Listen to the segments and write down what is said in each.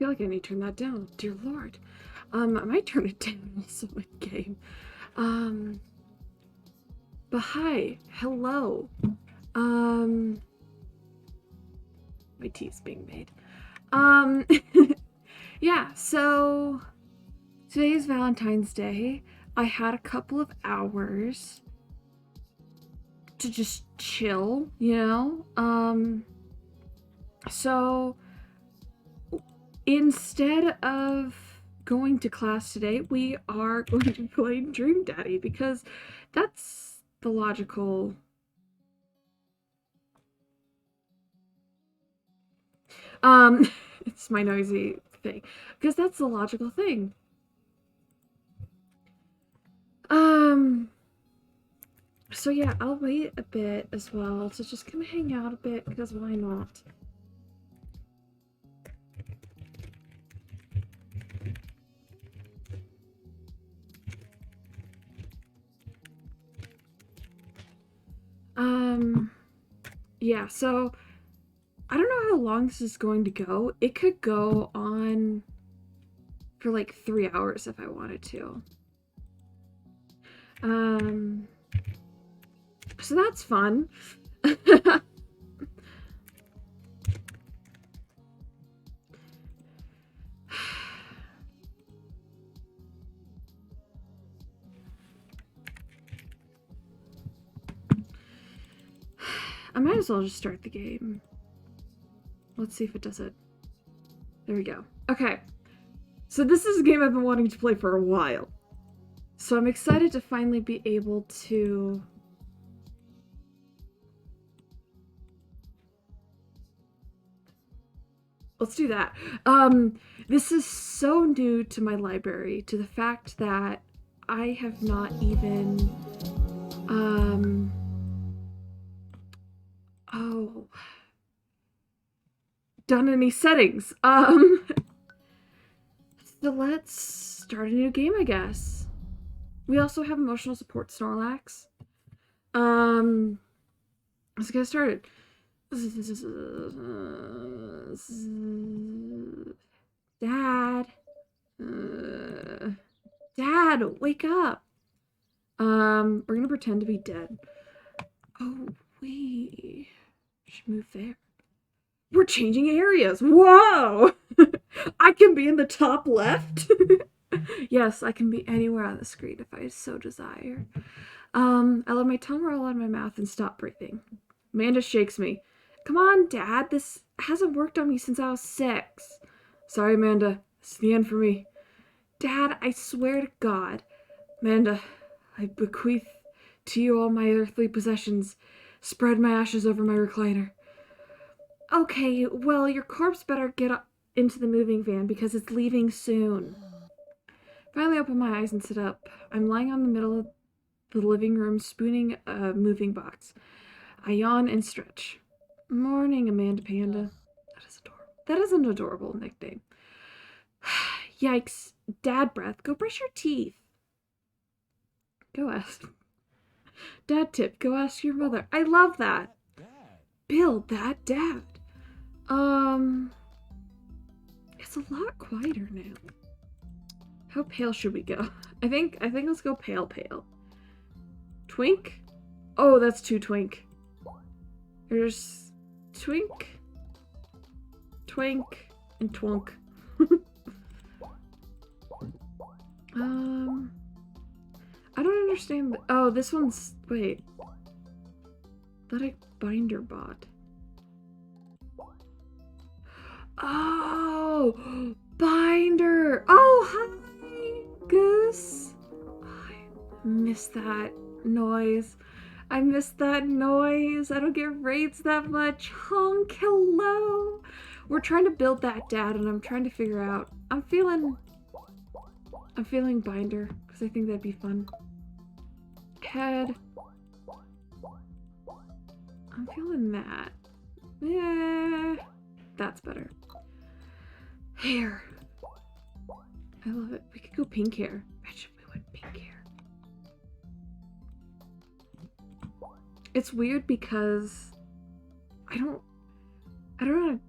feel like I need to turn that down. Dear Lord. I might turn it down also in game. But hi. Hello. My tea's being made. Yeah, so today is Valentine's Day. I had a couple of hours to just chill, you know? So instead of going to class today, we are going to play Dream Daddy because that's the logical. It's my noisy thing because that's the logical thing. So yeah, I'll wait a bit as well to just kind of hang out a bit because why not? Yeah, so I don't know how long this is going to go. It could go on for like 3 hours if I wanted to. So that's fun. I might as well just start the game. Let's see if it does it. There we go. Okay. So this is a game I've been wanting to play for a while. So I'm excited to finally be able to... Let's do that. This is so new to my library, to the fact that I have not even, done any settings. So let's start a new game, I guess. We also have emotional support Snorlax. Let's get started. Dad. Dad, wake up. We're gonna pretend to be dead. Oh, wait. Should move there. We're changing areas. Whoa! I can be in the top left. Yes, I can be anywhere on the screen if I so desire. I let my tongue roll out of my mouth and stop breathing. Amanda shakes me. Come on, Dad. This hasn't worked on me since I was 6. Sorry, Amanda. This is the end for me. Dad, I swear to God. Amanda, I bequeath to you all my earthly possessions. Spread my ashes over my recliner. Okay, well, your corpse better get up into the moving van because it's leaving soon. Finally open my eyes and sit up. I'm lying on the middle of the living room, spooning a moving box. I yawn and stretch. Morning, Amanda Panda. That is adorable. That is an adorable nickname. Yikes. Dad breath. Go brush your teeth. Go ask. Dad tip. Go ask your mother. I love that. Build that dad. It's a lot quieter now. How pale should we go? I think let's go pale. Twink? Oh, that's too twink. There's twink, twink, and twunk. I don't understand. Oh, this one's, wait. Athletic binder bot. Oh, binder. Oh, hi, Goose. I miss that noise. I miss that noise. I don't get raids that much. Honk, hello. We're trying to build that dad, and I'm trying to figure out. I'm feeling binder because I think that'd be fun. Head. I'm feeling that. Yeah, that's better. Hair. I love it. We could go pink hair. Imagine if we went pink hair. It's weird because I don't know.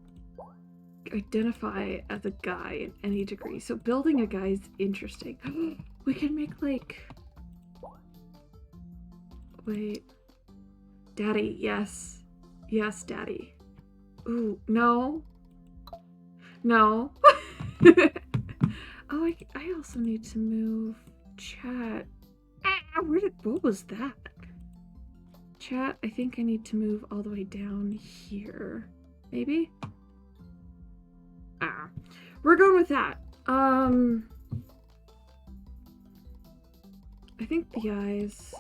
identify as a guy in any degree. So building a guy is interesting. We can make like... Wait. Daddy, yes. Yes, daddy. Ooh, no. No. Oh, I also need to move chat. Ah, what was that? Chat, I think I need to move all the way down here. Maybe? Ah. We're going with that. I think the eyes...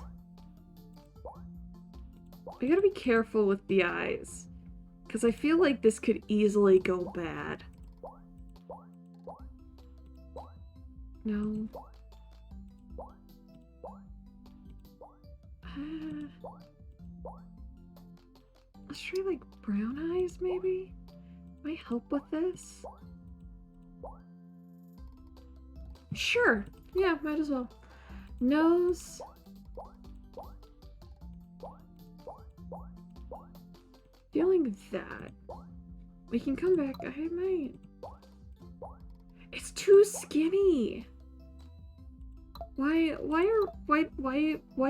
I gotta be careful with the eyes. Because I feel like this could easily go bad. No. Let's try like brown eyes maybe? Might help with this. Sure. Yeah, might as well. Nose. Feeling that. We can come back. I might. It's too skinny. Why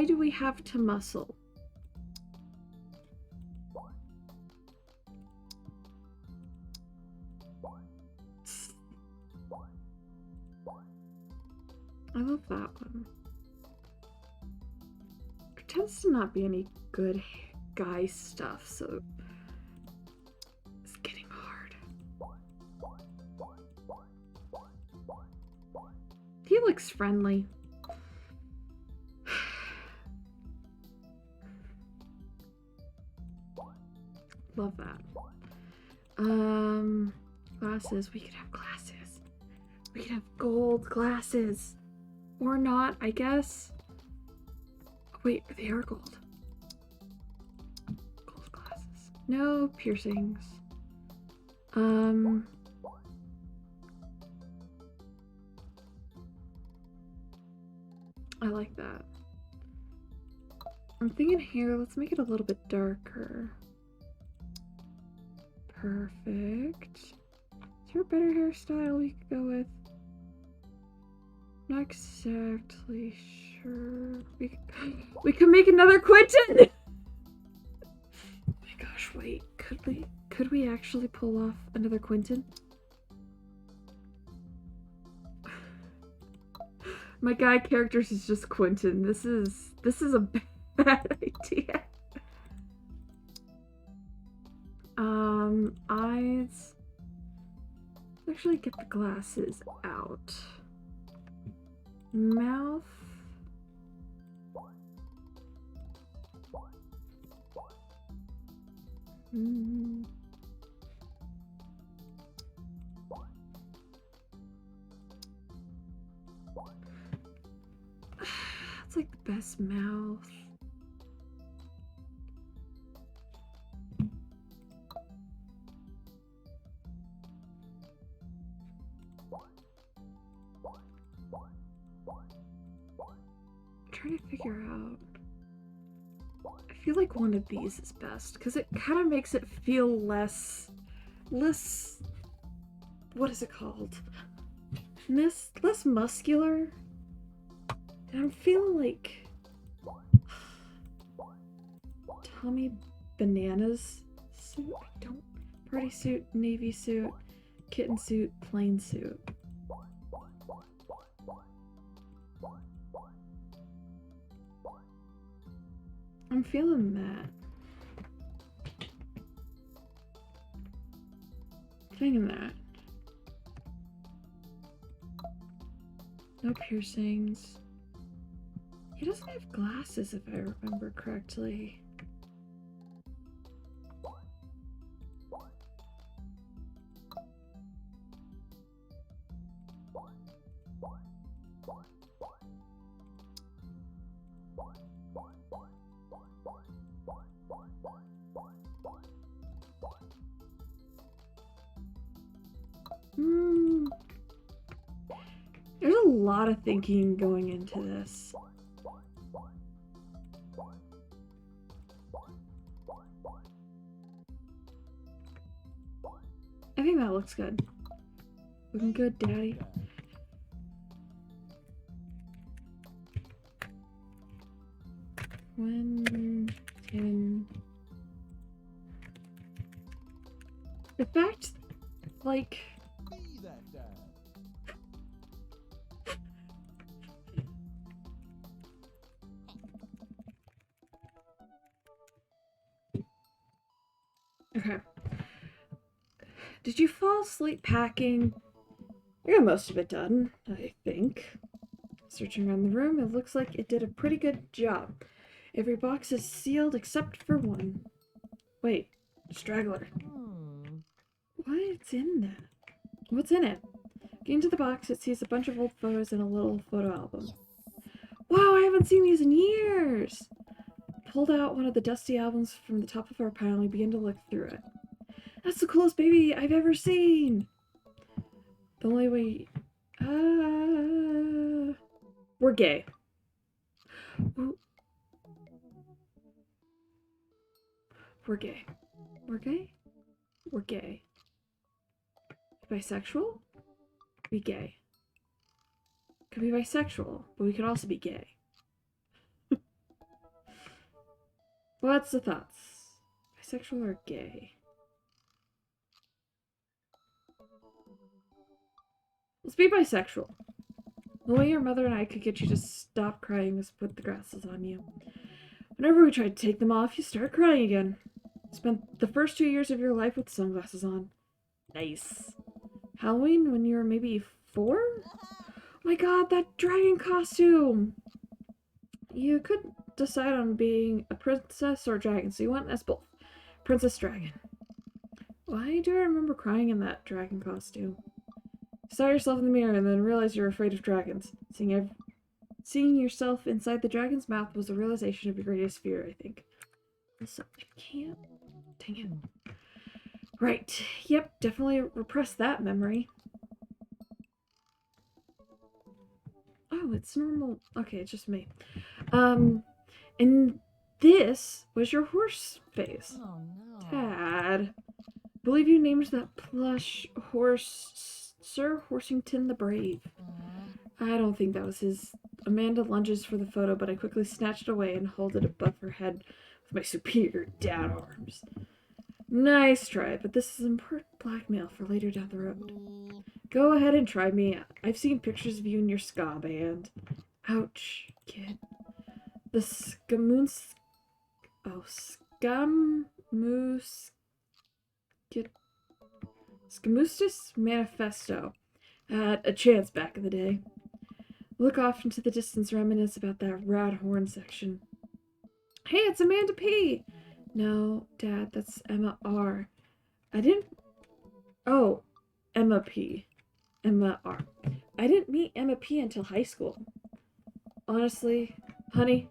do we have to muscle? I love that one. Pretends to not be any good guy stuff, so it's getting hard. He looks friendly. Love that. Glasses. We could have glasses. We could have gold glasses. Or not, I guess. Oh, wait, they are gold. Gold glasses. No piercings. I like that. I'm thinking here, let's make it a little bit darker. Perfect. Is there a better hairstyle we could go with? Not exactly sure. We could make another Quentin! Oh my gosh, wait. Could we actually pull off another Quentin? My guy characters is just Quentin. This is a bad idea. Eyes. Let's actually get the glasses out. Mouth. That's like the best mouth. I'm trying to figure out. I feel like one of these is best because it kind of makes it feel less, what is it called? Less muscular. And I'm feeling like Tommy Bananas suit. I don't. Party suit, navy suit, kitten suit, plain suit. I'm feeling that. Feeling that. No piercings. He doesn't have glasses if I remember correctly. There's a lot of thinking going into this. I think that looks good. Looking good, Daddy. When can... The fact, like... Okay. Did you fall asleep packing? I got most of it done, I think. Searching around the room, it looks like it did a pretty good job. Every box is sealed except for one. Wait, straggler. What's in that? What's in it? Getting to the box, it sees a bunch of old photos and a little photo album. Wow, I haven't seen these in years! Pulled out one of the dusty albums from the top of our pile and we began to look through it. That's the coolest baby I've ever seen! The only way... we're gay. Ooh. We're gay. We're gay? We're gay. Bisexual? Be gay. Could be bisexual, but we could also be gay. What's the thoughts? Bisexual or gay? Let's be bisexual. The way your mother and I could get you to stop crying was put the glasses on you. Whenever we tried to take them off, you start crying again. Spent the first 2 years of your life with sunglasses on. Nice. Halloween when you were maybe 4? Oh my god, that dragon costume! You could decide on being a princess or a dragon, so you went as both. Princess Dragon. Why do I remember crying in that dragon costume? You saw yourself in the mirror and then realized you were afraid of dragons. Seeing yourself inside the dragon's mouth was a realization of your greatest fear, I think. So, I can't... Dang it. Right. Yep, definitely repress that memory. Oh, it's normal. Okay, it's just me. And this was your horse face. Oh, no. Dad. Believe you named that plush horse Sir Horsington the Brave. I don't think that was his. Amanda lunges for the photo, but I quickly snatch it away and hold it above her head with my superior dad arms. Nice try, but this is important blackmail for later down the road. Go ahead and try me. I've seen pictures of you in your ska band. Ouch, kid. The Skamoons... Oh, Skamoostis Manifesto had a chance back in the day. Look off into the distance, reminisce about that rad horn section. Hey, it's Amanda P! No, Dad, that's Emma R. I didn't... Oh, Emma P. Emma R. I didn't meet Emma P until high school. Honestly, honey,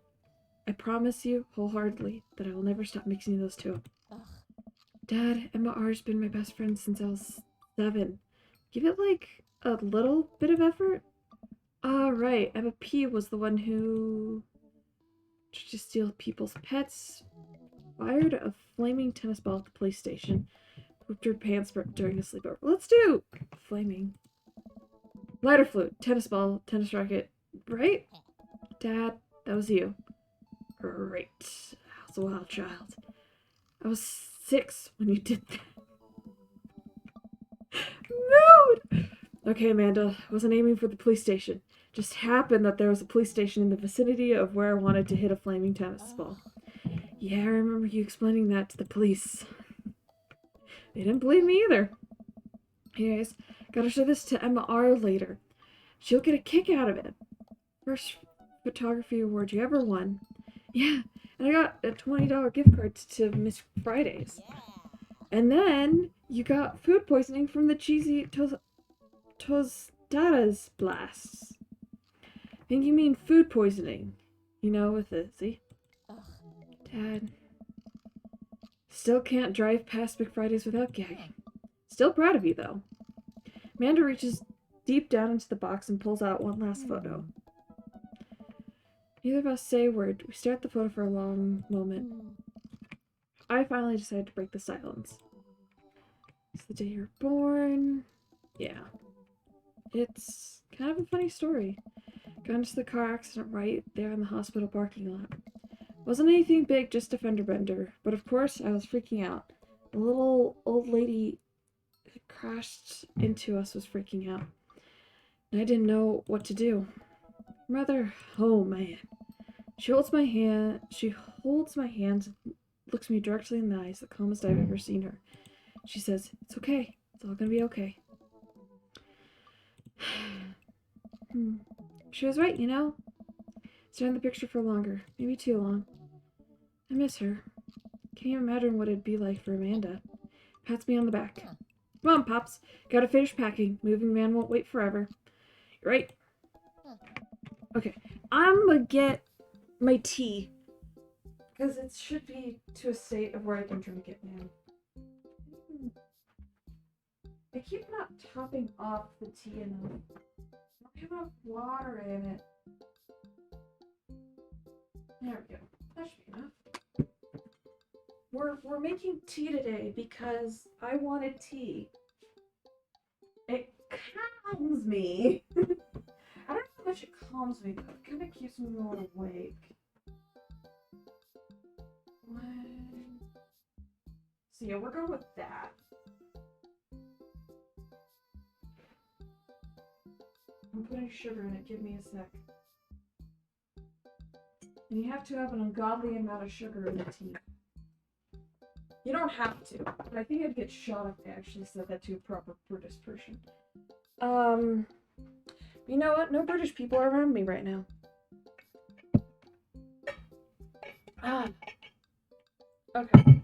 I promise you wholeheartedly that I will never stop mixing those two. Ugh. Dad, Emma R's been my best friend since I was 7. Give it, like, a little bit of effort. Right, Emma P was the one who tried to steal people's pets, fired a flaming tennis ball at the police station, whipped her pants during a sleepover. Let's do flaming. Lighter flute, tennis ball, tennis racket, right? Dad, that was you. Great. I was a wild child. I was 6 when you did that. Mood! Okay, Amanda, I wasn't aiming for the police station. Just happened that there was a police station in the vicinity of where I wanted to hit a flaming tennis ball. Yeah, I remember you explaining that to the police. They didn't believe me either. Anyways, gotta show this to Emma R. later. She'll get a kick out of it. First photography award you ever won. Yeah, and I got a $20 gift card to Miss Fridays. And then you got food poisoning from the cheesy tostadas blasts. I think you mean food poisoning. You know, with the, see? Dad. Still can't drive past McFridays without gagging. Still proud of you, though. Amanda reaches deep down into the box and pulls out one last photo. Neither of us say a word. We stare at the photo for a long moment. I finally decided to break the silence. It's the day you're born. Yeah. It's kind of a funny story. Got into the car accident right there in the hospital parking lot. Wasn't anything big, just a fender bender. But of course, I was freaking out. The little old lady who crashed into us was freaking out. And I didn't know what to do. Mother, oh man. She holds my hand and looks me directly in the eyes, the calmest I've ever seen her. She says, "It's okay. It's all gonna be okay." She was right, you know? Stay in the picture for longer. Maybe too long. I miss her. Can't even imagine what it'd be like for Amanda. Pats me on the back. Come on, Pops. Gotta finish packing. Moving van won't wait forever. You're right. Okay. I'm gonna get my tea. Because it should be to a state of where I can drink it now. I keep not topping off the tea enough. I don't have enough water in it. There we go. That should be enough. We're making tea today because I wanted tea. It calms me. I don't know how much it calms me, but it kind of keeps me more awake. So yeah, we're going with that. I'm putting sugar in it. Give me a sec. And you have to have an ungodly amount of sugar in the tea. You don't have to, but I think I'd get shot if I actually said that to a proper British person. You know what? No British people are around me right now. Okay.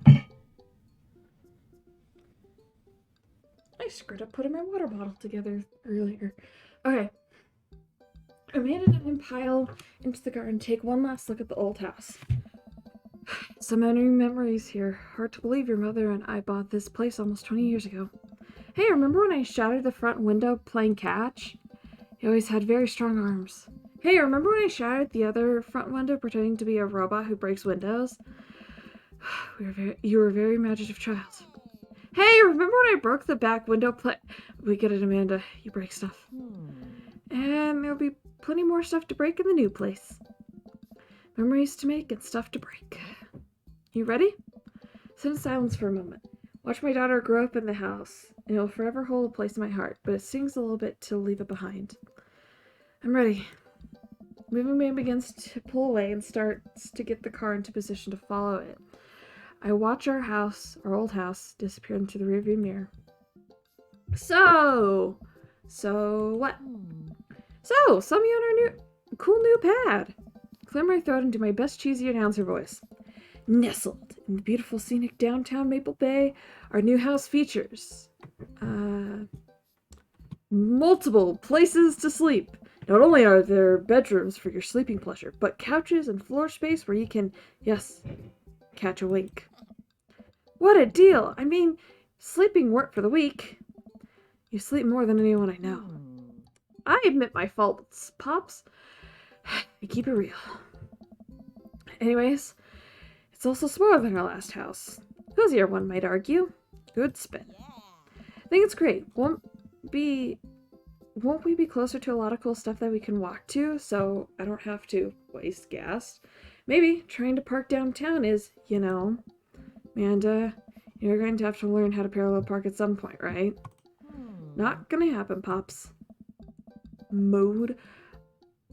I screwed up putting my water bottle together earlier. Okay. Amanda and I pile into the car and take one last look at the old house. So many memories here. Hard to believe your mother and I bought this place almost 20 years ago. Hey, remember when I shattered the front window playing catch? He always had very strong arms. Hey, remember when I shattered the other front window pretending to be a robot who breaks windows? You were a very imaginative child. Hey, remember when I broke the back window We get it, Amanda. You break stuff. And there'll be plenty more stuff to break in the new place. Memories to make and stuff to break. You ready? Sit in silence for a moment. Watch my daughter grow up in the house, and it will forever hold a place in my heart, but it stings a little bit to leave it behind. I'm ready. Moving man begins to pull away and starts to get the car into position to follow it. I watch our old house, disappear into the rearview mirror. So what? So, sell me on our cool new pad. Clear my throat and do my best cheesy announcer voice. Nestled in the beautiful scenic downtown Maple Bay, our new house features multiple places to sleep. Not only are there bedrooms for your sleeping pleasure, but couches and floor space where you can, yes, catch a wink. What a deal! I mean, sleeping work for the week. You sleep more than anyone I know. I admit my faults, Pops. I keep it real. Anyways, it's also smaller than our last house. Cozier, one might argue. Good spin. I think it's great. Won't we be closer to a lot of cool stuff that we can walk to, so I don't have to waste gas? Maybe trying to park downtown is, Amanda, you're going to have to learn how to parallel park at some point, right? Not gonna happen, Pops. Mode.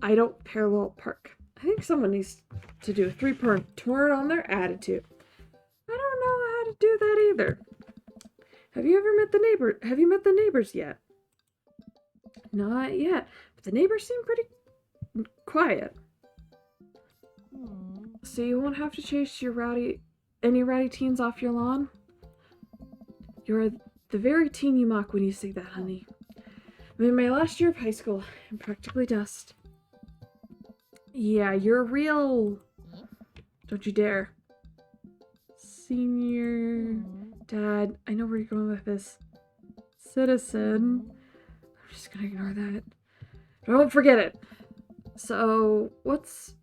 I don't parallel park. I think someone needs to do a 3-point turn on their attitude. I don't know how to do that either. Have you met the neighbors yet? Not yet, but the neighbors seem pretty quiet. So you won't have to chase any rowdy teens off your lawn? You're the very teen you mock when you say that, honey. I'm in my last year of high school. I'm practically dust. Yeah, you're real. Don't you dare. Senior. Dad, I know where you're going with this. Citizen. I'm just gonna ignore that. Don't forget it. So, what's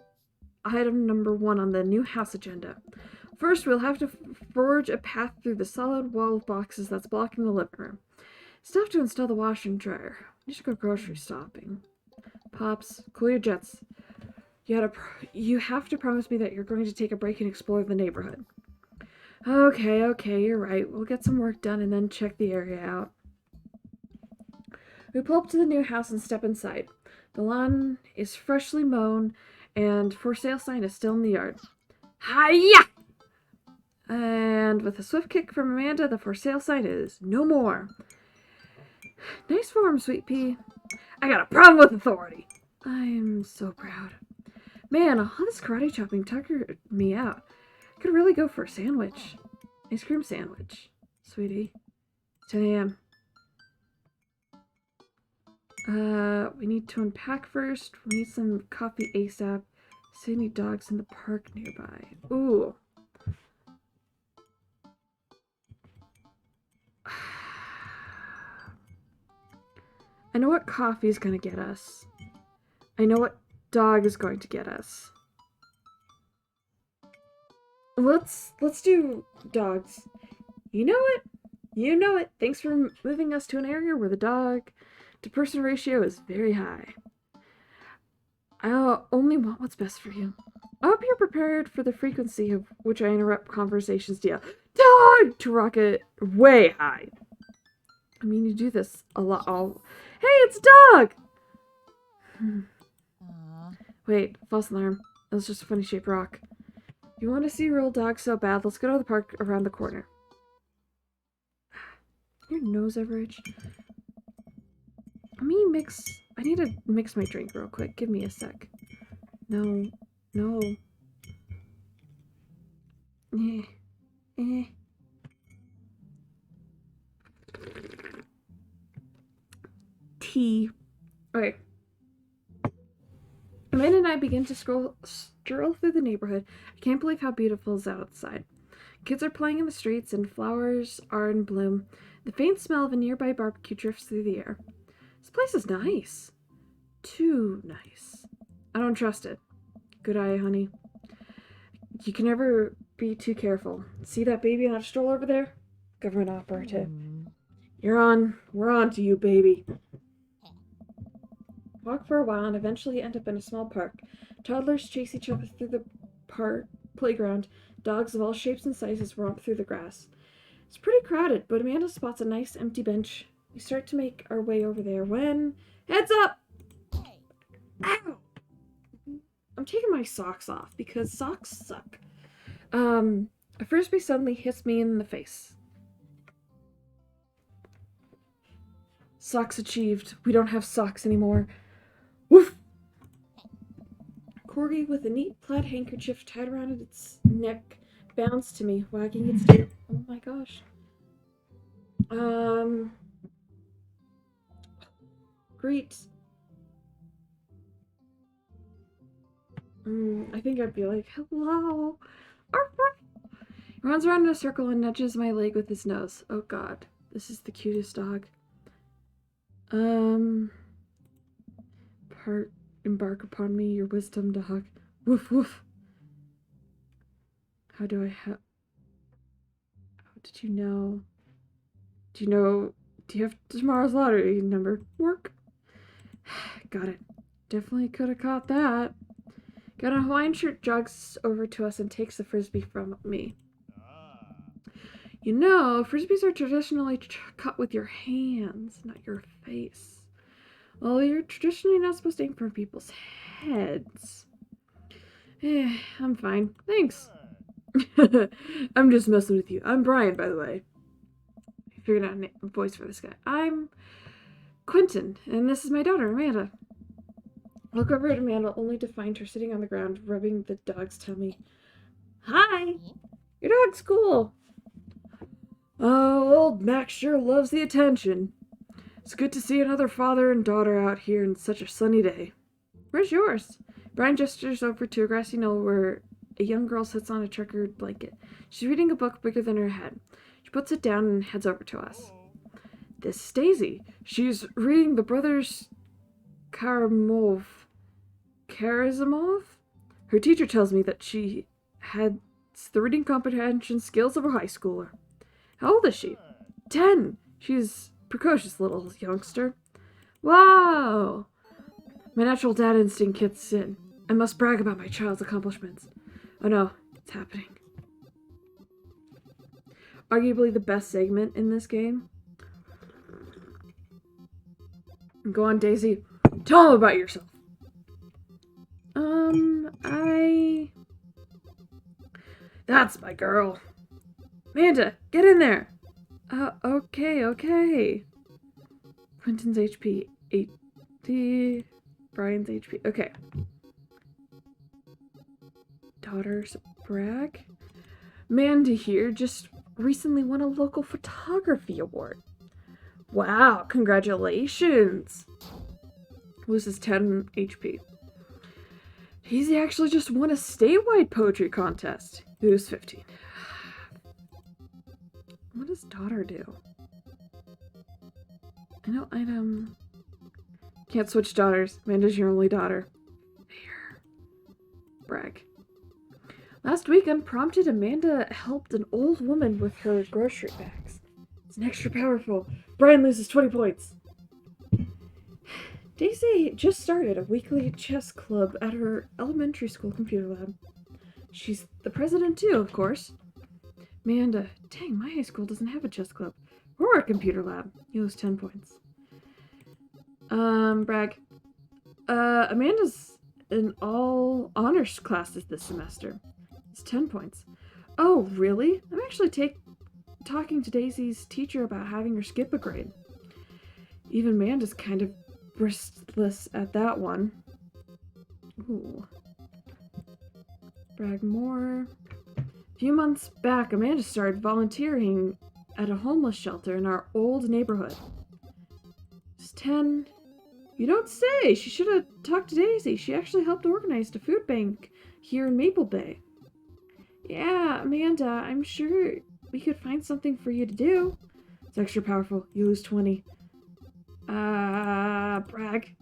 item number 1 on the new house agenda? First, we'll have to forge a path through the solid wall of boxes that's blocking the living room. Still have to install the washer and dryer. Need to go grocery shopping. Pops, cool your jets. You have to promise me that you're going to take a break and explore the neighborhood. Okay, you're right. We'll get some work done and then check the area out. We pull up to the new house and step inside. The lawn is freshly mown and for sale sign is still in the yard. Hiya! And with a swift kick from Amanda, the for sale sign is no more. Nice form, Sweet Pea. I got a problem with authority. I'm so proud. Man, all this karate chopping tuckered me out. I could really go for a sandwich. Ice cream sandwich. Sweetie. 10 a.m. We need to unpack first. We need some coffee ASAP. See any dogs in the park nearby. Ooh. I know what coffee is going to get us. I know what dog is going to get us. Let's do dogs. You know it. You know it. Thanks for moving us to an area where the dog to person ratio is very high. I only want what's best for you. I hope you're prepared for the frequency of which I interrupt conversations to yell, "Dog!" to rocket way high. I mean, you do this a lot. Hey, it's Dog! Wait, false alarm. It was just a funny shaped rock. You want to see real dogs so bad? Let's go to the park around the corner. Your nose ever itch? I need to mix my drink real quick. Give me a sec. No. Tea. Okay. Amanda and I begin to stroll through the neighborhood. I can't believe how beautiful it's outside. Kids are playing in the streets and flowers are in bloom. The faint smell of a nearby barbecue drifts through the air. This place is nice. Too nice. I don't trust it. Good eye, honey. You can never be too careful. See that baby on a stroller over there? Government operative. We're on to you, baby. Walk for a while and eventually end up in a small park. Toddlers chase each other through the playground. Dogs of all shapes and sizes romp through the grass. It's pretty crowded, but Amanda spots a nice empty bench. We start to make our way over there when... Heads up! Ow! I'm taking my socks off because socks suck. A frisbee suddenly hits me in the face. Socks achieved. We don't have socks anymore. Woof! Corgi with a neat plaid handkerchief tied around its neck bounds to me, wagging its tail. Oh my gosh. Great. I think I'd be like, hello. He runs around in a circle and nudges my leg with his nose. Oh god. This is the cutest dog. Embark upon me, your wisdom, dog. Woof woof. How did you know? Do you have tomorrow's lottery number? Work. Got it. Definitely could have caught that. Got a Hawaiian shirt, jogs over to us and takes the frisbee from me. You know, frisbees are traditionally cut with your hands, not your face. Well, you're traditionally not supposed to aim for people's heads. I'm fine. Thanks. I'm just messing with you. I'm Brian, by the way. I figured out a voice for this guy. I'm Quentin, and this is my daughter, Amanda. Look over at Amanda, only to find her sitting on the ground, rubbing the dog's tummy. Hi! Your dog's cool. Oh, old Max sure loves the attention. It's good to see another father and daughter out here on such a sunny day. Where's yours? Brian gestures over to a grassy knoll where a young girl sits on a checkered blanket. She's reading a book bigger than her head. She puts it down and heads over to us. This is Daisy. She's reading the Brothers Karamazov. Her teacher tells me that she had tests the reading comprehension skills of a high schooler. How old is she? 10. She's precocious little youngster. Wow! My natural dad instinct kicks in. I must brag about my child's accomplishments. Oh no, it's happening. Arguably the best segment in this game. Go on, Daisy. Tell them about yourself. That's my girl. Amanda, get in there. Okay. Quentin's HP 80. Brian's HP. Okay. Daughters brag. Amanda here just recently won a local photography award. Wow, congratulations. Loses 10 HP. He actually just won a statewide poetry contest. He was 15. What does daughter do? I know item. Can't switch daughters. Amanda's your only daughter. Fair. Brag. Last week, unprompted, Amanda helped an old woman with her grocery bags. It's an extra powerful. Brian loses 20 points. Daisy just started a weekly chess club at her elementary school computer lab. She's the president too, of course. Amanda, dang, my high school doesn't have a chess club. Or a computer lab. You lose 10 points. Brag. Amanda's in all honors classes this semester. It's 10 points. Oh, really? I'm actually talking to Daisy's teacher about having her skip a grade. Even Amanda's kind of bristless at that one. Ooh. Brag more. A few months back, Amanda started volunteering at a homeless shelter in our old neighborhood. It's 10. You don't say! She should have talked to Daisy. She actually helped organize the food bank here in Maple Bay. Yeah, Amanda, I'm sure we could find something for you to do. It's extra powerful. You lose 20. Brag.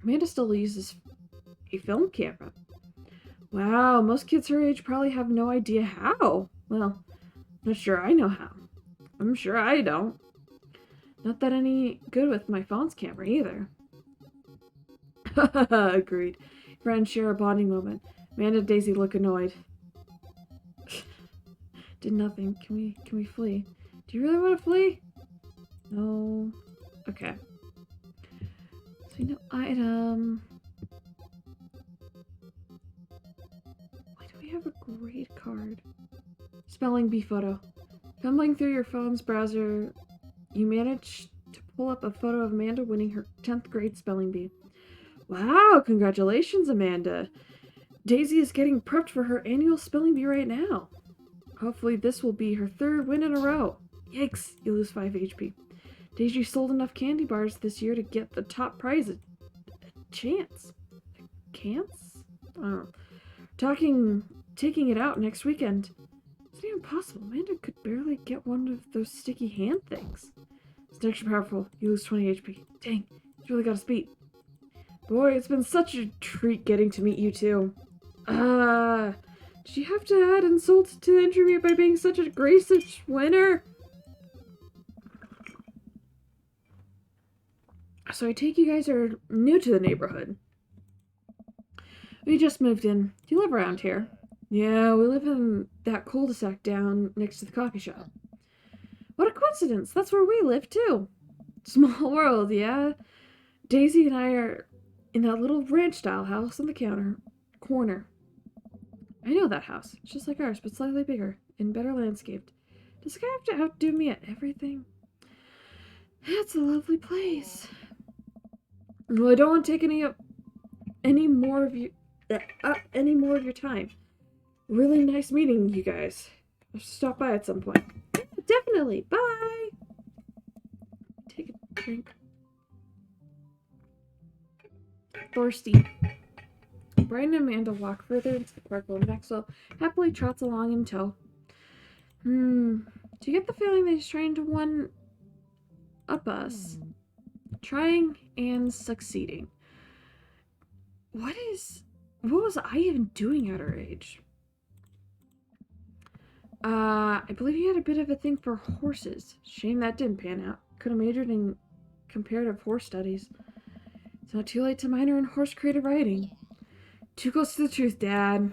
Amanda still uses a film camera. Wow, most kids her age probably have no idea how. Well, not sure I know how. I'm sure I don't. Not that any good with my phone's camera either. Agreed. Friends share a bonding moment. Amanda and Daisy look annoyed. Did nothing. Can we flee? Do you really want to flee? No. Okay. So no item. Why do we have a grade card? Spelling bee photo. Fumbling through your phone's browser, you managed to pull up a photo of Amanda winning her 10th grade spelling bee. Wow, congratulations, Amanda. Daisy is getting prepped for her annual spelling bee right now. Hopefully this will be her 3rd win in a row. Yikes, you lose 5 HP. Daisy sold enough candy bars this year to get the top prize. A chance. A chance? I don't know. Taking it out next weekend. It's not even possible. Amanda could barely get one of those sticky hand things. It's extra powerful. You lose 20 HP. Dang, you really got us beat. Boy, it's been such a treat getting to meet you two. Did you have to add insult to the interview by being such a gracious winner? So I take you guys are new to the neighborhood. We just moved in. Do you live around here? Yeah, we live in that cul-de-sac down next to the coffee shop. What a coincidence. That's where we live, too. Small world, yeah. Daisy and I are in that little ranch-style house on the corner. I know that house. It's just like ours, but slightly bigger and better landscaped. Does the guy have to outdo me at everything? It's a lovely place. Well, I don't want to take any more of your time. Really nice meeting you guys. I'll stop by at some point. Yeah, definitely. Bye. Take a drink. Thirsty. Brian and Amanda walk further into the park while Maxwell happily trots along in tow. Do you get the feeling that he's trying to one-up us? Trying and succeeding. What was I even doing at her age? I believe you had a bit of a thing for horses. Shame that didn't pan out. Could have majored in comparative horse studies. It's not too late to minor in horse creative writing. Too close to the truth, Dad.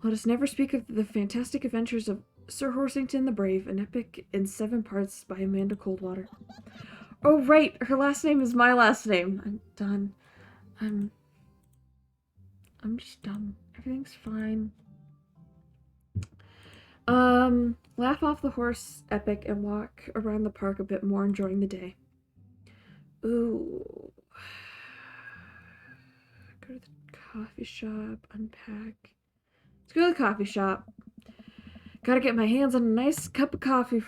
Let us never speak of the fantastic adventures of Sir Horsington the Brave, an epic in 7 parts by Amanda Coldwater. Oh, right, her last name is my last name. I'm done. I'm just done. Everything's fine. Laugh off the horse epic and walk around the park a bit more, enjoying the day. Ooh. Go to the coffee shop, unpack. Let's go to the coffee shop. Gotta get my hands on a nice cup of coffee,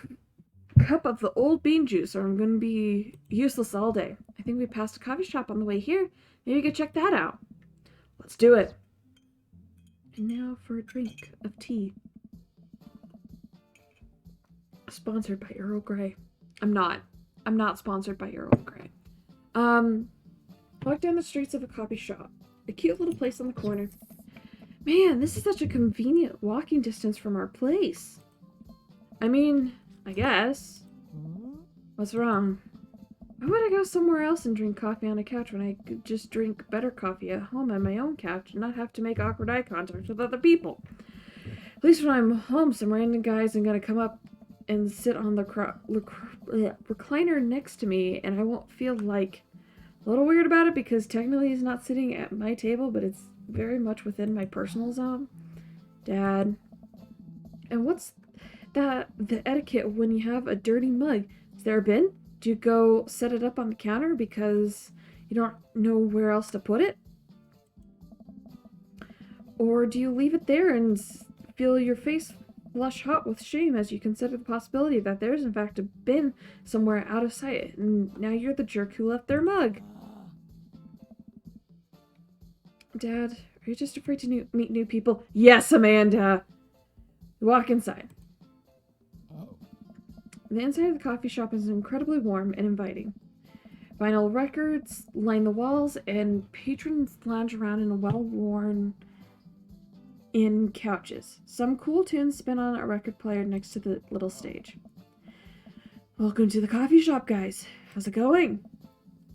cup of the old bean juice, or I'm gonna be useless all day. I think we passed a coffee shop on the way here. Maybe we could check that out. Let's do it. And now for a drink of tea. Sponsored by Earl Grey. I'm not sponsored by Earl Grey. Walk down the streets of a coffee shop. A cute little place on the corner. Man, this is such a convenient walking distance from our place. I mean, I guess. What's wrong? Why would I go somewhere else and drink coffee on a couch when I could just drink better coffee at home on my own couch and not have to make awkward eye contact with other people? At least when I'm home, some random guy isn't gonna come up and sit on the recliner next to me, and I won't feel like a little weird about it because technically he's not sitting at my table, but it's very much within my personal zone. Dad. And what's the etiquette when you have a dirty mug? Is there a bin? Do you go set it up on the counter because you don't know where else to put it? Or do you leave it there and feel your face flush hot with shame as you consider the possibility that there's in fact a bin somewhere out of sight and now you're the jerk who left their mug? Dad, are you just afraid to meet new people? Yes, Amanda! Walk inside. The inside of the coffee shop is incredibly warm and inviting. Vinyl records line the walls, and patrons lounge around in a well-worn in couches. Some cool tunes spin on a record player next to the little stage. Welcome to the coffee shop, guys. How's it going?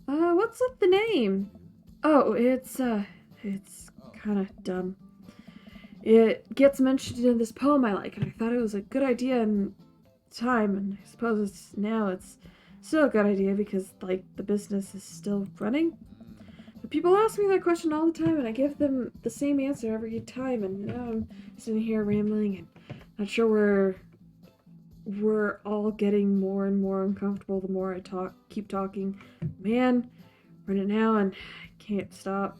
What's up the name? Oh, it's kind of dumb. It gets mentioned in this poem I like, and I thought it was a good idea in time, and I suppose it's still a good idea because, like, the business is still running. But people ask me that question all the time, and I give them the same answer every time, and now I'm sitting here rambling and not sure we're all getting more and more uncomfortable the more I keep talking. Man, run it now, and I can't stop.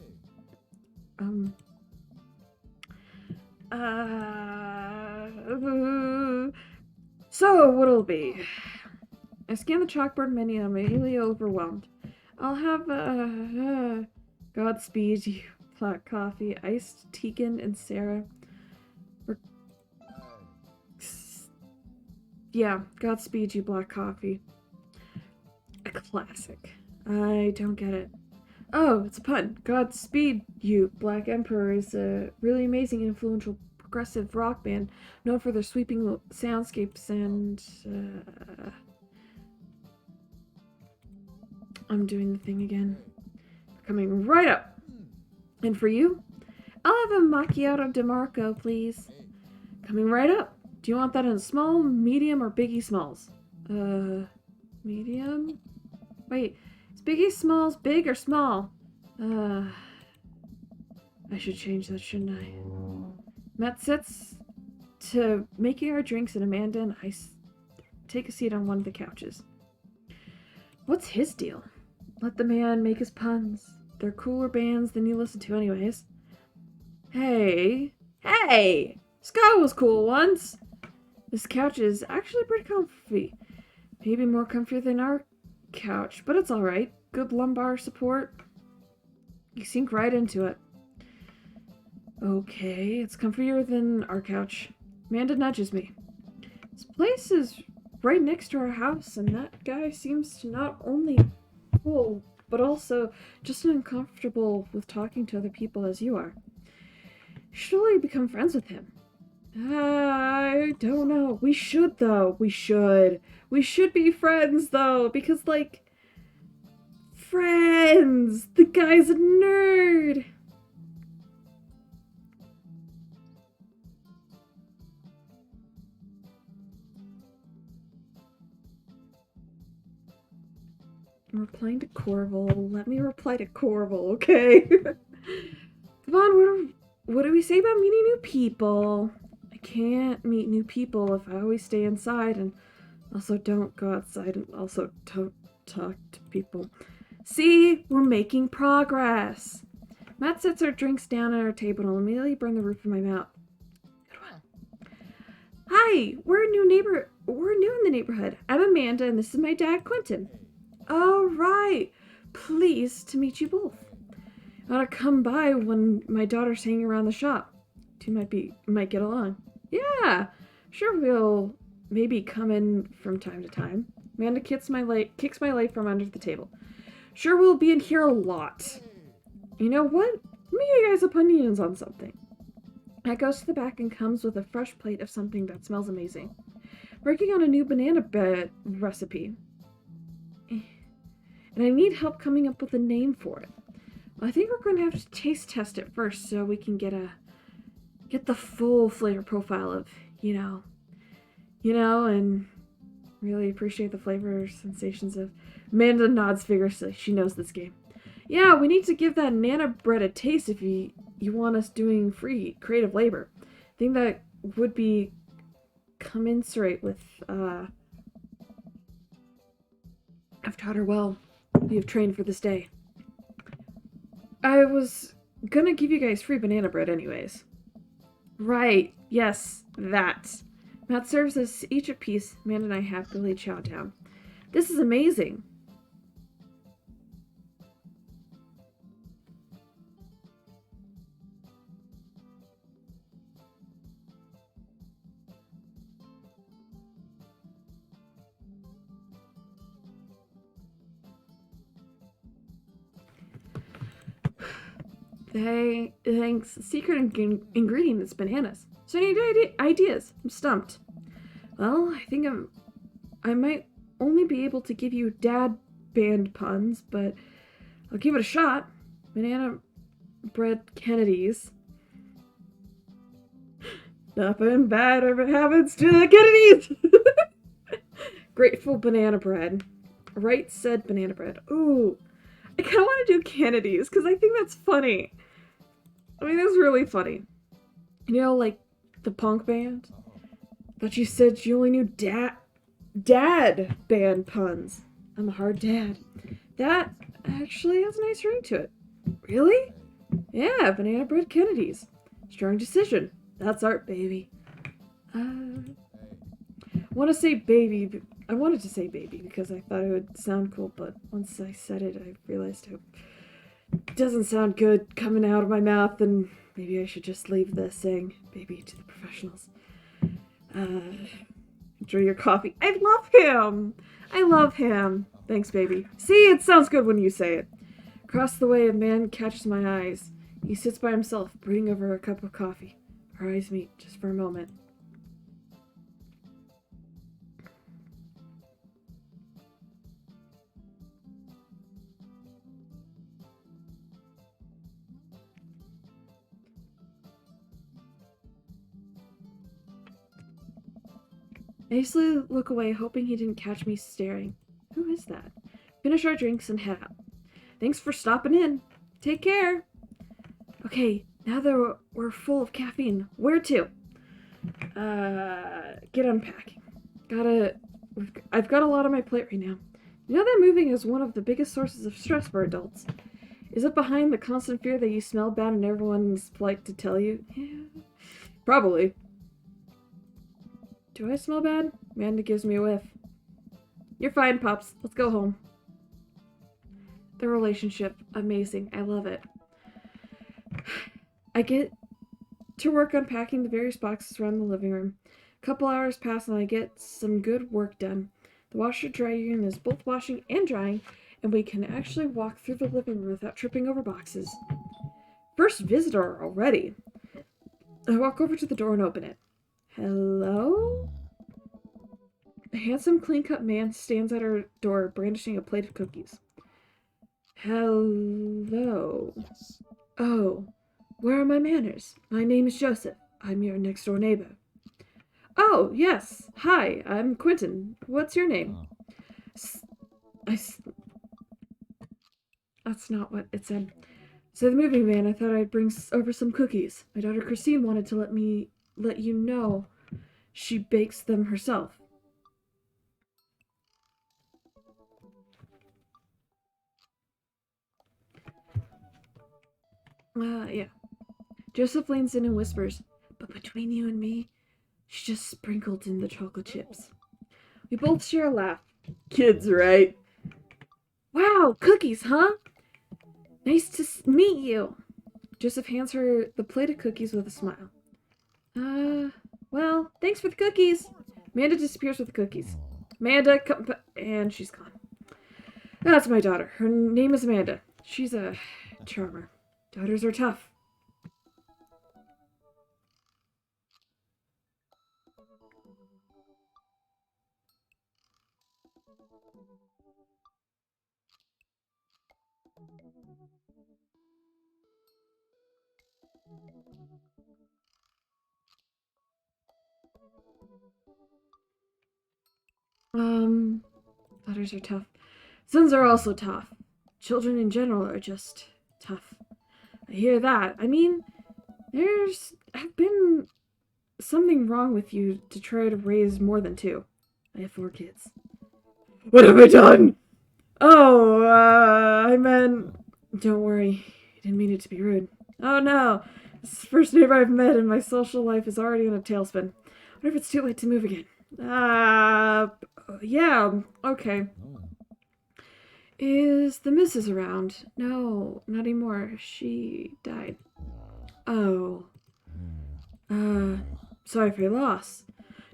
So, what'll it be? I scan the chalkboard menu and I'm immediately overwhelmed. I'll have, Godspeed, you black coffee, iced Tegan and Sarah. Yeah, Godspeed, you black coffee. A classic. I don't get it. Oh, it's a pun. Godspeed, you Black Emperor is a really amazing, influential, progressive rock band known for their sweeping soundscapes and, I'm doing the thing again. Coming right up. And for you, I'll have a macchiato DeMarco, please. Coming right up. Do you want that in small, medium, or Biggie Smalls? Medium? Wait, is Biggie Smalls big or small? I should change that, shouldn't I? Matt sits to making our drinks, and Amanda and I take a seat on one of the couches. What's his deal? Let the man make his puns. They're cooler bands than you listen to anyways. Hey! Scott was cool once! This couch is actually pretty comfy. Maybe more comfy than our couch, but it's alright. Good lumbar support. You sink right into it. Okay, it's comfier than our couch. Amanda nudges me. This place is right next to our house, and that guy seems to not only cool, but also just as uncomfortable with talking to other people as you are. You should really become friends with him. I don't know. We should, though. We should. We should be friends, though, because, like, friends! The guy's a nerd! I'm replying to Corval. Let me reply to Corval, okay? Come on, what do we say about meeting new people? I can't meet new people if I always stay inside and also don't go outside and also don't talk to people. See, we're making progress. Matt sets our drinks down at our table and immediately burn the roof of my mouth. Hi, we're new in the neighborhood. I'm Amanda and this is my dad, Quentin. Oh, right. Pleased to meet you both. I ought to come by when my daughter's hanging around the shop. Two might get along. Yeah, sure we'll maybe come in from time to time. Amanda kicks my leg from under the table. Sure we'll be in here a lot. You know what? Let me get you guys opinions on something. Matt goes to the back and comes with a fresh plate of something that smells amazing. Working on a new banana bread recipe. And I need help coming up with a name for it. Well, I think we're going to have to taste test it first so we can get the full flavor profile of, and really appreciate the flavor sensations of. Amanda nods vigorously. She knows this game. Yeah, we need to give that nana bread a taste if you want us doing free creative labor. I think that would be commensurate with, I've taught her well. We have trained for this day. I was gonna give you guys free banana bread anyways. Right, yes, that. Matt serves us each a piece. Amanda and I happily chow down. This is amazing. Thanks. Secret ingredient is bananas. So any ideas? I'm stumped. Well, I think I might only be able to give you dad band puns, but I'll give it a shot. Banana bread Kennedys. Nothing bad ever happens to the Kennedys. Grateful banana bread. Right said banana bread. Ooh. I kind of want to do Kennedys because I think that's funny. I mean, that's really funny. You know, like the punk band? But you said you only knew dad band puns. I'm a hard dad. That actually has a nice ring to it. Really? Yeah, banana bread Kennedys. Strong decision. That's art, baby. I wanted to say baby because I thought it would sound cool, but once I said it, I realized it doesn't sound good coming out of my mouth, and maybe I should just leave the saying baby to the professionals. Enjoy your coffee. I love him. Thanks, baby. See, it sounds good when you say it. Across the way, a man catches my eyes. He sits by himself, brooding over a cup of coffee. Our eyes meet just for a moment. I hastily look away, hoping he didn't catch me staring. Who is that? Finish our drinks and head out. Thanks for stopping in. Take care. Okay, now that we're full of caffeine, where to? Get unpacking. I've got a lot on my plate right now. You know that moving is one of the biggest sources of stress for adults. Is it behind the constant fear that you smell bad and everyone's polite to tell you? Yeah, probably. Do I smell bad? Amanda gives me a whiff. You're fine, Pops. Let's go home. The relationship. Amazing. I love it. I get to work unpacking the various boxes around the living room. A couple hours pass and I get some good work done. The washer dryer unit is both washing and drying, and we can actually walk through the living room without tripping over boxes. First visitor already. I walk over to the door and open it. Hello? A handsome, clean-cut man stands at our door, brandishing a plate of cookies. Hello. Oh, where are my manners? My name is Joseph. I'm your next-door neighbor. Oh, yes. Hi, I'm Quentin. What's your name? S- I s- That's not what it said. So the moving van, I thought I'd bring over some cookies. My daughter Christine wanted to let you know she bakes them herself. Yeah. Joseph leans in and whispers, but between you and me, she just sprinkled in the chocolate chips. We both share a laugh. Kids, right? Wow, cookies, huh? Nice to meet you. Joseph hands her the plate of cookies with a smile. Well, thanks for the cookies. Amanda disappears with the cookies. Amanda, come, and she's gone. That's my daughter. Her name is Amanda. She's a charmer. Daughters are tough. Daughters are tough. Sons are also tough. Children in general are just tough. I hear that. I mean, there's have been something wrong with you to try to raise more than two. I have 4 kids. What have I done? Oh, I meant. Don't worry. I didn't mean it to be rude. Oh no. This is the first neighbor I've met and my social life is already in a tailspin. I wonder if it's too late to move again. Yeah, okay. Is the missus around? No, not anymore. She died. Oh. Uh, Sorry for your loss.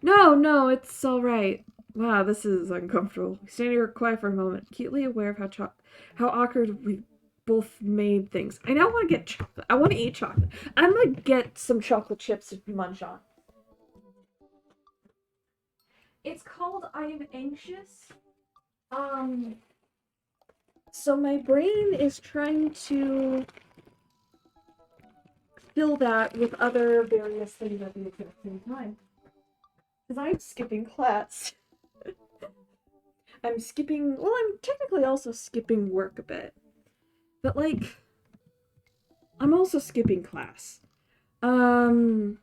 No, it's alright. Wow, this is uncomfortable. We stand here quiet for a moment, acutely aware of how awkward we both made things. I now want to get chocolate. I want to eat chocolate. I'm gonna get some chocolate chips to munch on. It's called I Am Anxious. Um, so my brain is trying to fill that with other various things at the exact same time. Because I'm skipping class. I'm technically also skipping work a bit. But, like, I'm also skipping class. Um,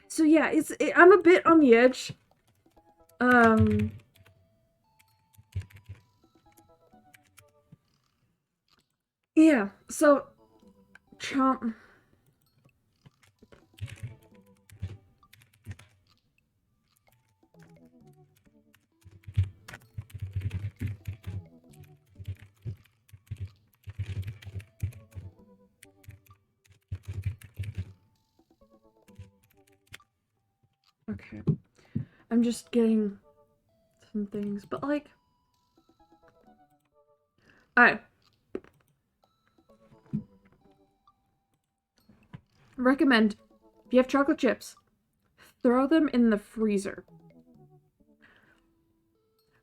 so yeah, I'm a bit on the edge. Um, yeah, so, chomp. Okay. I'm just getting some things, but, like, I recommend if you have chocolate chips, throw them in the freezer.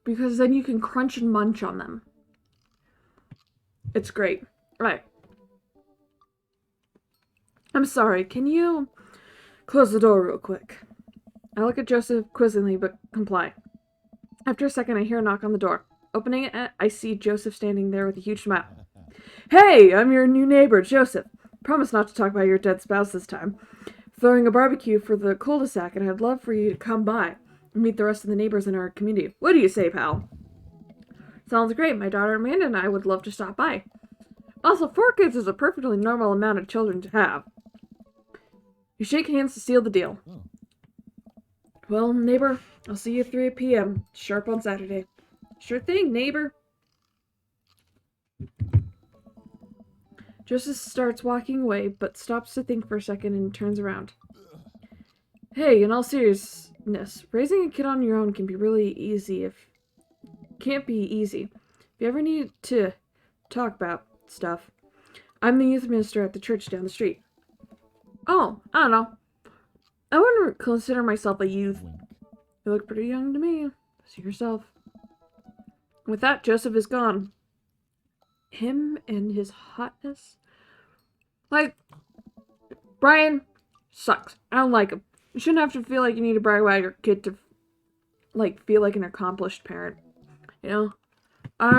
Because then you can crunch and munch on them. It's great. Right. I'm sorry, can you close the door real quick? I look at Joseph quizzingly, but comply. After a second, I hear a knock on the door. Opening it, I see Joseph standing there with a huge smile. Hey, I'm your new neighbor, Joseph. Promise not to talk about your dead spouse this time. Throwing a barbecue for the cul-de-sac, and I'd love for you to come by and meet the rest of the neighbors in our community. What do you say, pal? Sounds great. My daughter Amanda and I would love to stop by. Also, 4 kids is a perfectly normal amount of children to have. You shake hands to seal the deal. Well, neighbor, I'll see you at 3 p.m. sharp on Saturday. Sure thing, neighbor. Joseph starts walking away, but stops to think for a second and turns around. Hey, in all seriousness, raising a kid on your own can be really easy can't be easy. If you ever need to talk about stuff, I'm the youth minister at the church down the street. Oh, I don't know. I wouldn't consider myself a youth. You look pretty young to me. See yourself. With that, Joseph is gone. Him and his hotness. Like, Brian sucks. I don't like him. You shouldn't have to feel like you need to brag about your kid to, like, feel like an accomplished parent. You know? I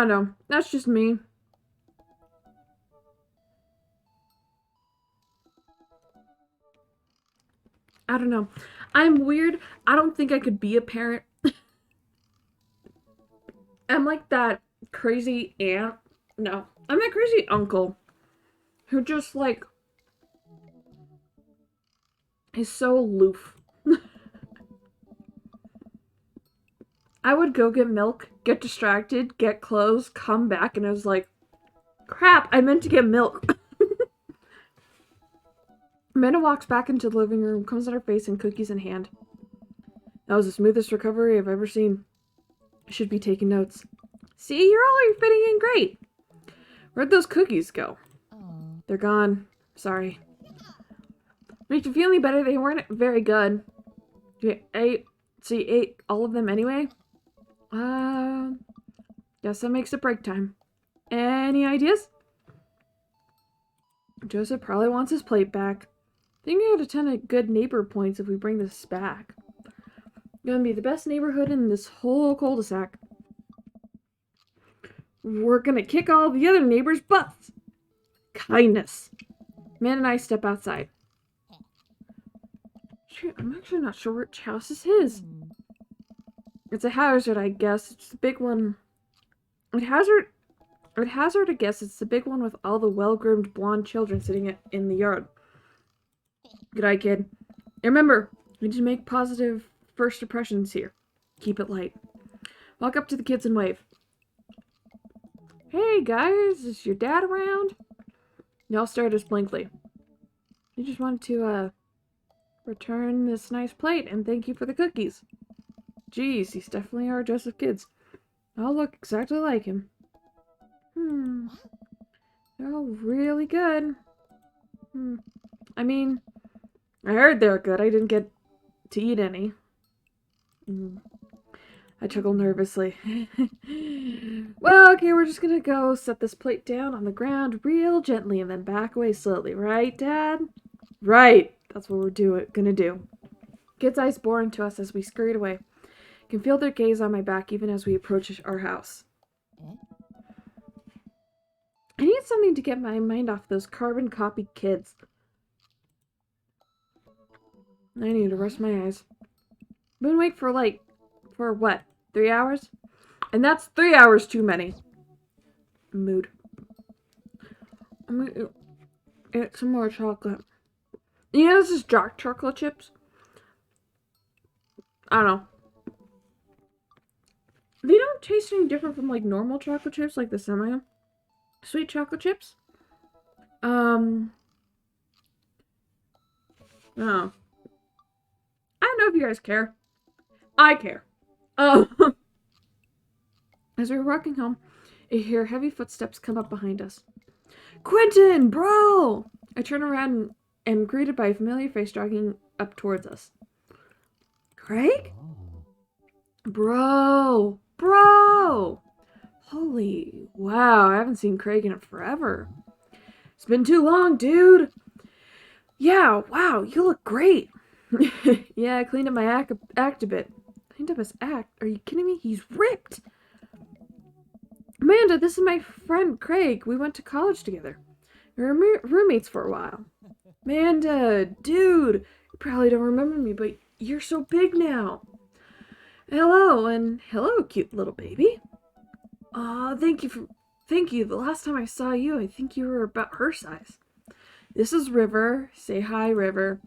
don't know. That's just me. I don't know. I'm weird. I don't think I could be a parent. I'm like that crazy aunt. No. I'm that crazy uncle who just, like, is so aloof. I would go get milk, get distracted, get clothes, come back, and I was like, crap, I meant to get milk. Amanda walks back into the living room, comes on her face, and cookies in hand. That was the smoothest recovery I've ever seen. I should be taking notes. See, you're all fitting in great. Where'd those cookies go? Oh. They're gone. Sorry. Make you feel any better? They weren't very good. So you ate all of them anyway? Guess that makes it break time. Any ideas? Joseph probably wants his plate back. Think we have a ton of good neighbor points if we bring this back. Gonna be the best neighborhood in this whole cul-de-sac. We're gonna kick all the other neighbors' butts. Kindness. Man and I step outside. Shoot, I'm actually not sure which house is his. It's a hazard, I guess. It's the big one. I'd hazard to guess it's the big one with all the well-groomed blonde children sitting in the yard. Good eye, kid. And remember, we need to make positive first impressions here. Keep it light. Walk up to the kids and wave. Hey, guys, is your dad around? Y'all stare at us blankly. We just wanted to, return this nice plate and thank you for the cookies. Geez, these definitely are Joseph kids. All look exactly like him. They're all really good. I mean, I heard they're good. I didn't get to eat any. I chuckled nervously. Well, okay, we're just gonna go set this plate down on the ground real gently and then back away slowly. Right, Dad? Right. That's what we're gonna do. Kids' eyes bore into us as we scurried away. I can feel their gaze on my back even as we approach our house. I need something to get my mind off those carbon copy kids. I need to rest my eyes. Been awake for what? 3 hours? And that's 3 hours too many. Mood. I'm gonna eat some more chocolate. You know, this is dark chocolate chips. I don't know. They don't taste any different from, like, normal chocolate chips, like the semi-sweet chocolate chips. No. I don't know if you guys care. I care. As we were walking home, I hear heavy footsteps come up behind us. Quentin, bro! I turn around and am greeted by a familiar face jogging up towards us. Craig? Bro! Holy wow, I haven't seen Craig in forever. It's been too long, dude. Yeah, wow, you look great. Yeah, I cleaned up my act a bit. Cleaned up his act? Are you kidding me? He's ripped. Amanda, this is my friend Craig. We went to college together. We were roommates for a while. Amanda, dude, you probably don't remember me, but you're so big now. Hello, and hello, cute little baby. Thank you. The last time I saw you, I think you were about her size. This is River. Say hi, River.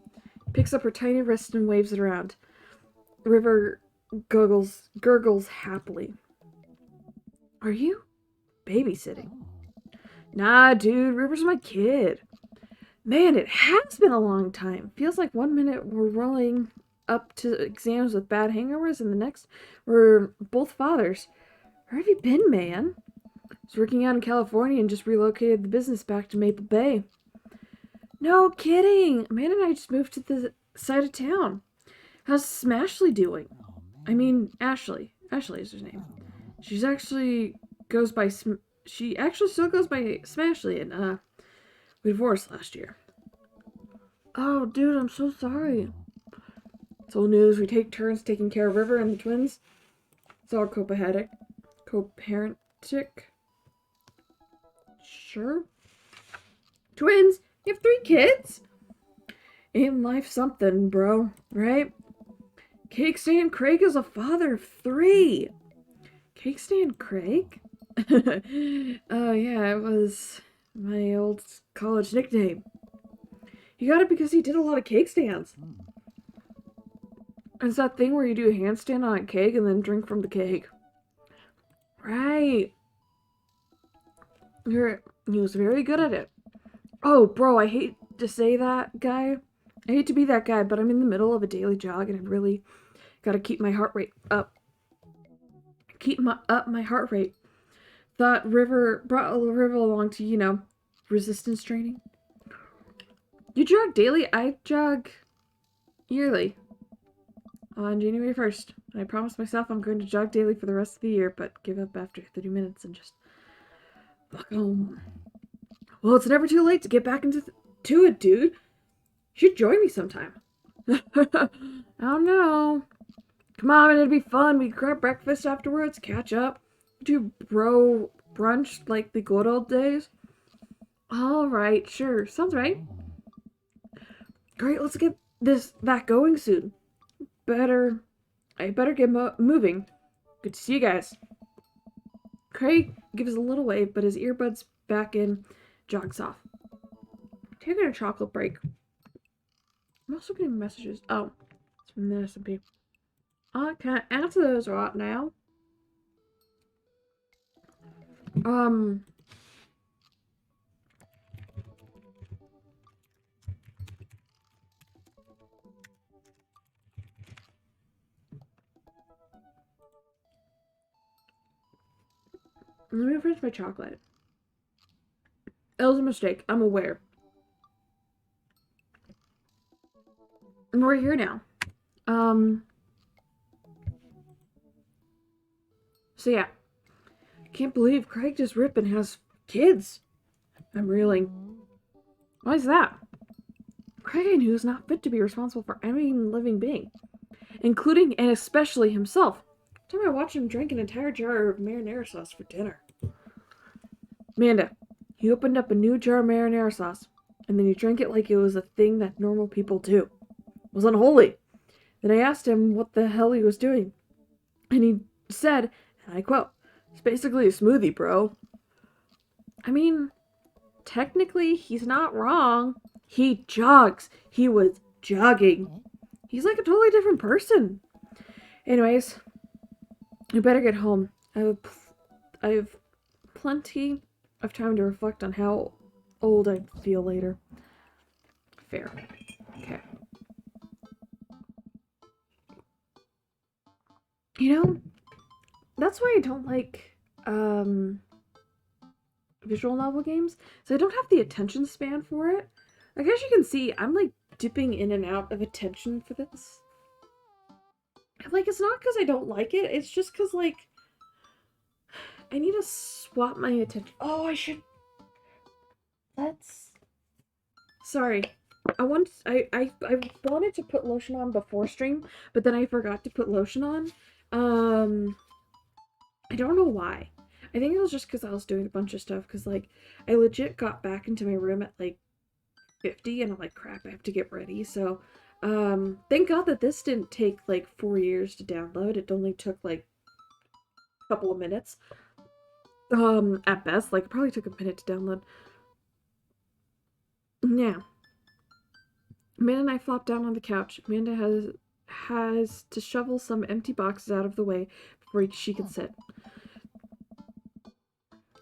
Picks up her tiny wrist and waves it around. River gurgles happily. Are you babysitting? Nah, dude, River's my kid. Man, it has been a long time. Feels like 1 minute we're rolling up to exams with bad hangovers, and the next were both fathers. Where have you been, man? I was working out in California and just relocated the business back to Maple Bay. No kidding! Amanda and I just moved to the side of town. How's Smashley doing? I mean, Ashley. Ashley is her name. She's actually goes by she actually still goes by Smashley, and we divorced last year. Oh, dude, I'm so sorry. It's old news. We take turns taking care of River and the twins. It's all co-parentic. Co-parentic. Sure. Twins? You have 3 kids? Ain't life something, bro, right? Cake Stand Craig is a father of 3. Cake Stand Craig? Oh, yeah, it was my old college nickname. He got it because he did a lot of cake stands. It's that thing where you do a handstand on a cake and then drink from the cake. Right. He was very good at it. Oh, bro, I hate to say that, guy. I hate to be that guy, but I'm in the middle of a daily jog and I really gotta keep my heart rate up. My heart rate. Brought River along to, resistance training. You jog daily? I jog yearly. On January 1st. And I promised myself I'm going to jog daily for the rest of the year, but give up after 30 minutes and just walk home. Well, it's never too late to get back into it, dude. You should join me sometime. I don't know. Come on, it'd be fun. We grab breakfast afterwards, catch up, do bro brunch like the good old days. All right, sure. Sounds right. Great, let's get that going soon. I better get moving. Good to see you guys. Craig gives a little wave, but his earbuds back in, jogs off. Taking a chocolate break. I'm also getting messages. Oh, it's from the SMP. I can't answer those right now. Let me finish my chocolate. It was a mistake. I'm aware. And we're here now. So yeah. Can't believe Craig just ripped and has kids. I'm reeling. Why is that? Craig I knew is not fit to be responsible for any living being, including and especially himself. Time I watched him drink an entire jar of marinara sauce for dinner. Amanda, he opened up a new jar of marinara sauce, and then he drank it like it was a thing that normal people do. It was unholy. Then I asked him what the hell he was doing, and he said, and I quote, "It's basically a smoothie, bro." I mean, technically, he's not wrong. He jogs. He was jogging. He's like a totally different person. Anyways, I better get home. I have plenty of time to reflect on how old I feel later. Fair. Okay. That's why I don't like visual novel games. So I don't have the attention span for it. Like, as you can see, I'm like dipping in and out of attention for this. Like, it's not because I don't like it, it's just because, like, I need to swap my attention. Oh, I should. Sorry. I wanted to put lotion on before stream, but then I forgot to put lotion on. I don't know why. I think it was just because I was doing a bunch of stuff, because, like, I legit got back into my room at, like, 50, and I'm like, crap, I have to get ready, so, thank God that this didn't take, like, 4 years to download. It only took, like, a couple of minutes, at best. Like, it probably took a minute to download. Now, Amanda and I flopped down on the couch. Amanda has to shovel some empty boxes out of the way before she can sit.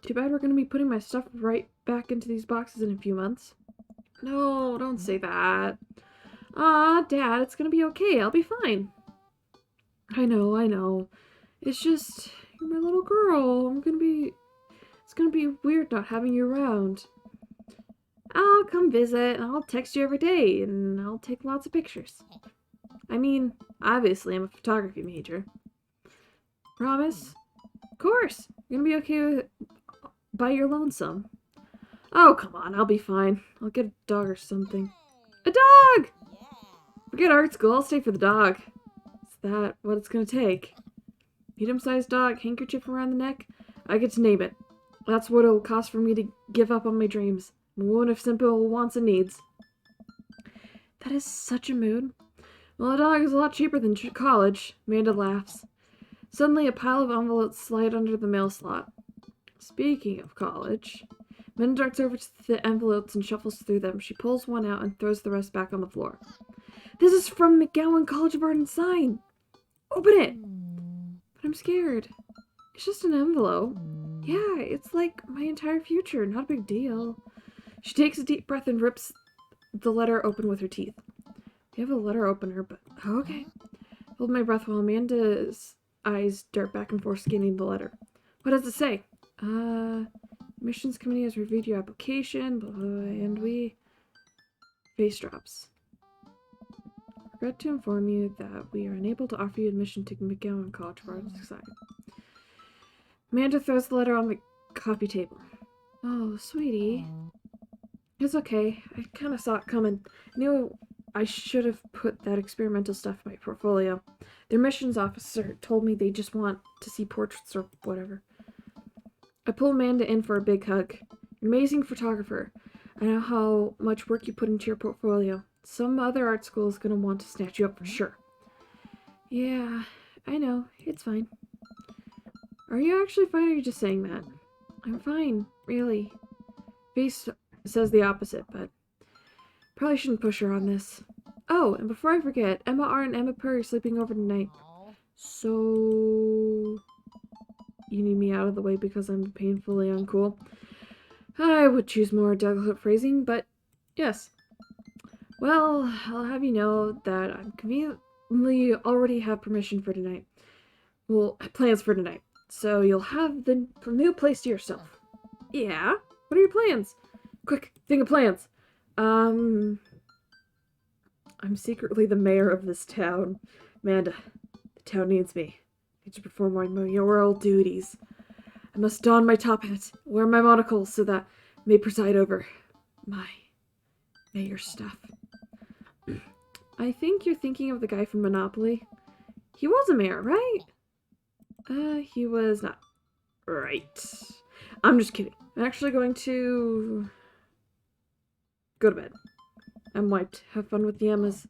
Too bad we're going to be putting my stuff right back into these boxes in a few months. No, don't say that. Aw, Dad, it's gonna be okay. I'll be fine. I know. It's just, you're my little girl. It's gonna be weird not having you around. I'll come visit, and I'll text you every day, and I'll take lots of pictures. I mean, obviously, I'm a photography major. Promise? Of course. You're gonna be okay by your lonesome. Oh, come on, I'll be fine. I'll get a dog or something. A dog! Forget art school, I'll stay for the dog. Is that what it's gonna take? Medium-sized dog, handkerchief around the neck? I get to name it. That's what it'll cost for me to give up on my dreams. I'm a woman of simple wants and needs. That is such a mood. Well, a dog is a lot cheaper than college. Amanda laughs. Suddenly, a pile of envelopes slide under the mail slot. Speaking of college, Amanda darts over to the envelopes and shuffles through them. She pulls one out and throws the rest back on the floor. This is from McGowan College of Art and Design. Open it! But I'm scared. It's just an envelope. Yeah, it's like my entire future. Not a big deal. She takes a deep breath and rips the letter open with her teeth. We have a letter opener, but okay. Hold my breath while Amanda's eyes dart back and forth scanning the letter. What does it say? Admissions committee has reviewed your application, blah, blah, blah, and we... Face drops. Regret to inform you that we are unable to offer you admission to McGowan College of Art and Design. Amanda throws the letter on the coffee table. Oh, sweetie. It's okay. I kind of saw it coming. I knew I should have put that experimental stuff in my portfolio. Their missions officer told me they just want to see portraits or whatever. I pull Amanda in for a big hug. You're an amazing photographer. I know how much work you put into your portfolio. Some other art school is going to want to snatch you up for sure. Yeah, I know. It's fine. Are you actually fine, or are you just saying that? I'm fine, really. Face says the opposite, but probably shouldn't push her on this. Oh, and before I forget, Emma R. and Emma Purr are sleeping over tonight. So... You need me out of the way because I'm painfully uncool? I would choose more delicate phrasing, but yes. Well, I'll have you know that I conveniently already have permission for tonight. Well, plans for tonight. So you'll have the new place to yourself. Yeah? What are your plans? Quick, think of plans. I'm secretly the mayor of this town. Amanda, the town needs me. I need to perform my mayoral duties. I must don my top hat, wear my monocle so that I may preside over my mayor stuff. I think you're thinking of the guy from Monopoly. He was a mayor, right? He was not. Right. I'm just kidding. I'm actually going to go to bed. I'm wiped. Have fun with the Emmas.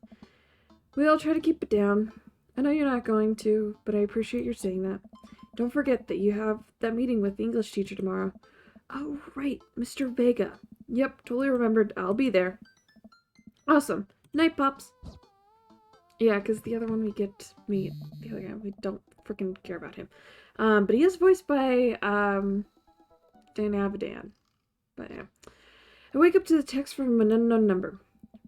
We'll try to keep it down. I know you're not going to, but I appreciate your saying that. Don't forget that you have that meeting with the English teacher tomorrow. Oh, right. Mr. Vega. Yep, totally remembered. I'll be there. Awesome. Night, Pops. Yeah, because the other one we get to meet, the other guy, we don't freaking care about him. But he is voiced by, Dan Avidan. But yeah. I wake up to the text from an unknown number.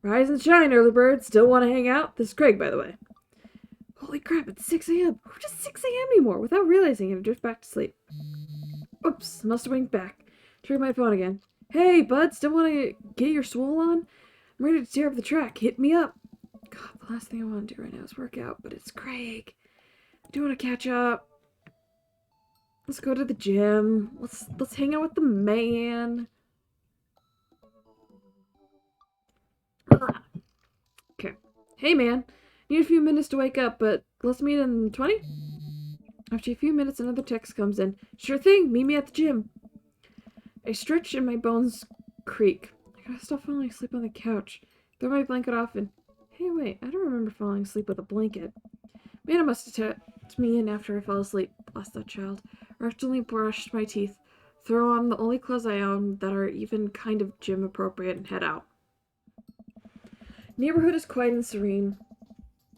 Rise and shine, early bird. Still want to hang out? This is Craig, by the way. Holy crap, it's 6 a.m. Who does 6 a.m. anymore? Without realizing it, I drift back to sleep. Oops, must have winked back. Turn my phone again. Hey, bud, still want to get your swole on? I'm ready to tear up the track. Hit me up. God, the last thing I want to do right now is work out, but it's Craig. I do want to catch up. Let's go to the gym. Let's hang out with the man. Okay. Hey, man. Need a few minutes to wake up, but let's meet in 20? After a few minutes, another text comes in. Sure thing. Meet me at the gym. I stretch and my bones creak. I gotta stop falling asleep on the couch. Throw my blanket off and... Hey, wait. I don't remember falling asleep with a blanket. Mana must have tucked me in after I fell asleep. Bless that child. I accidentally brushed my teeth. Throw on the only clothes I own that are even kind of gym appropriate and head out. Neighborhood is quiet and serene.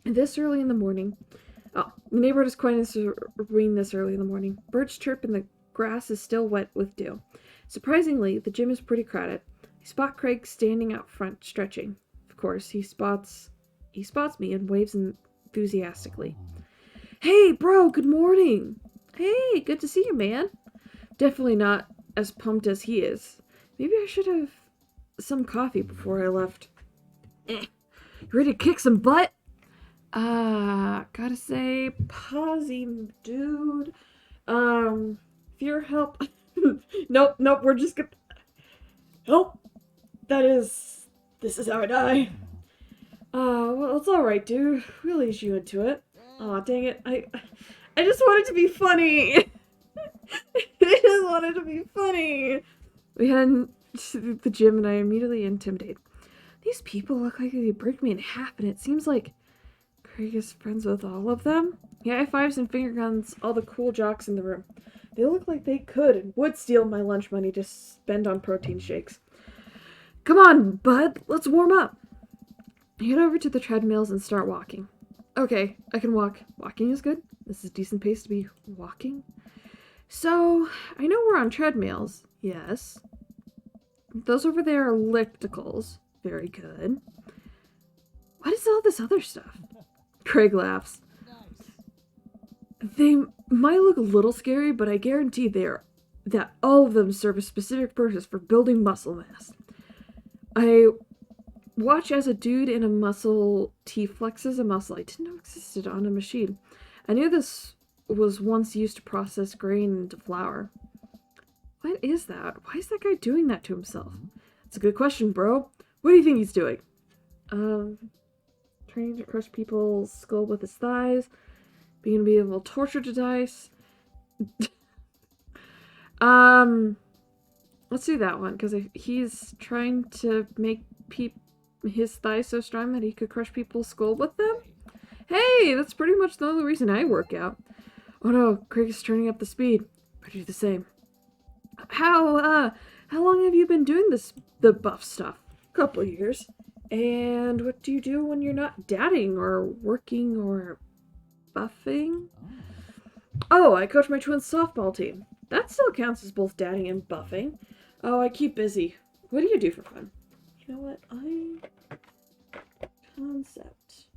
This early in the morning. Oh, the neighborhood is quiet and serene this early in the morning. Birds chirp and the grass is still wet with dew. Surprisingly, the gym is pretty crowded. I spot Craig standing out front, stretching. Of course, he spots He spots me and waves enthusiastically. Hey, bro, good morning. Hey, good to see you, man. Definitely not as pumped as he is. Maybe I should have some coffee before I left. You ready to kick some butt? Gotta say, posy, dude. If your help... nope, we're just gonna... Help! This is how I die. Well, it's alright, dude. We'll ease you into it. Aw, dang it. I just wanted to be funny. I just wanted to be funny. We head to the gym and I immediately intimidated. These people look like they break me in half, and it seems like Craig is friends with all of them. He high fives and finger guns all the cool jocks in the room. They look like they could and would steal my lunch money to spend on protein shakes. Come on, bud, let's warm up. Head over to the treadmills and start walking. Okay, I can walk. Walking is good. This is a decent pace to be walking. So, I know we're on treadmills. Yes. Those over there are ellipticals. Very good. What is all this other stuff? Craig laughs. They might look a little scary, but I guarantee that all of them serve a specific purpose for building muscle mass. I watch as a dude in a muscle T flexes a muscle I didn't know existed on a machine. I knew this was once used to process grain into flour. What is that? Why is that guy doing that to himself? That's a good question, bro. What do you think he's doing? Trying to crush people's skull with his thighs. Being able to torture to dice. Let's do that one, because he's trying to make his thighs so strong that he could crush people's skull with them. Hey, that's pretty much the only reason I work out. Oh no, Craig is turning up the speed. Better do the same. How long have you been doing the buff stuff? Couple years. And what do you do when you're not dadding or working or buffing? Oh, I coach my twins' softball team. That still counts as both dadding and buffing. Oh, I keep busy. What do you do for fun? You know what? Concept.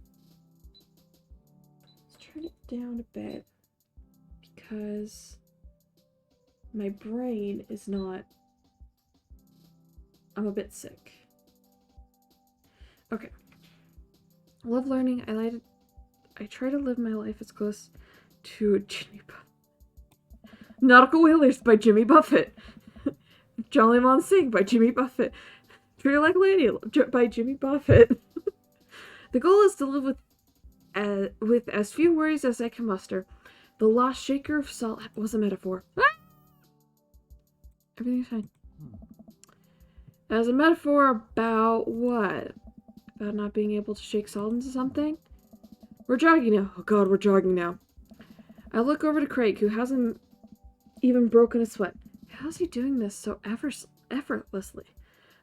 Let's turn it down a bit. Because my brain is not... I'm a bit sick. Okay. I love learning. I try to live my life as close to Jimmy Buffett. Nautical Whalers by Jimmy Buffett. Jolly Mon Sing by Jimmy Buffett. Treat Her Like a Lady by Jimmy Buffett. The goal is to live with as few worries as I can muster. The lost shaker of salt was a metaphor. Ah! Everything's fine. As a metaphor about what? About not being able to shake salt into something? We're jogging now. Oh god, we're jogging now. I look over to Craig, who hasn't even broken a sweat. How's he doing this so effortlessly?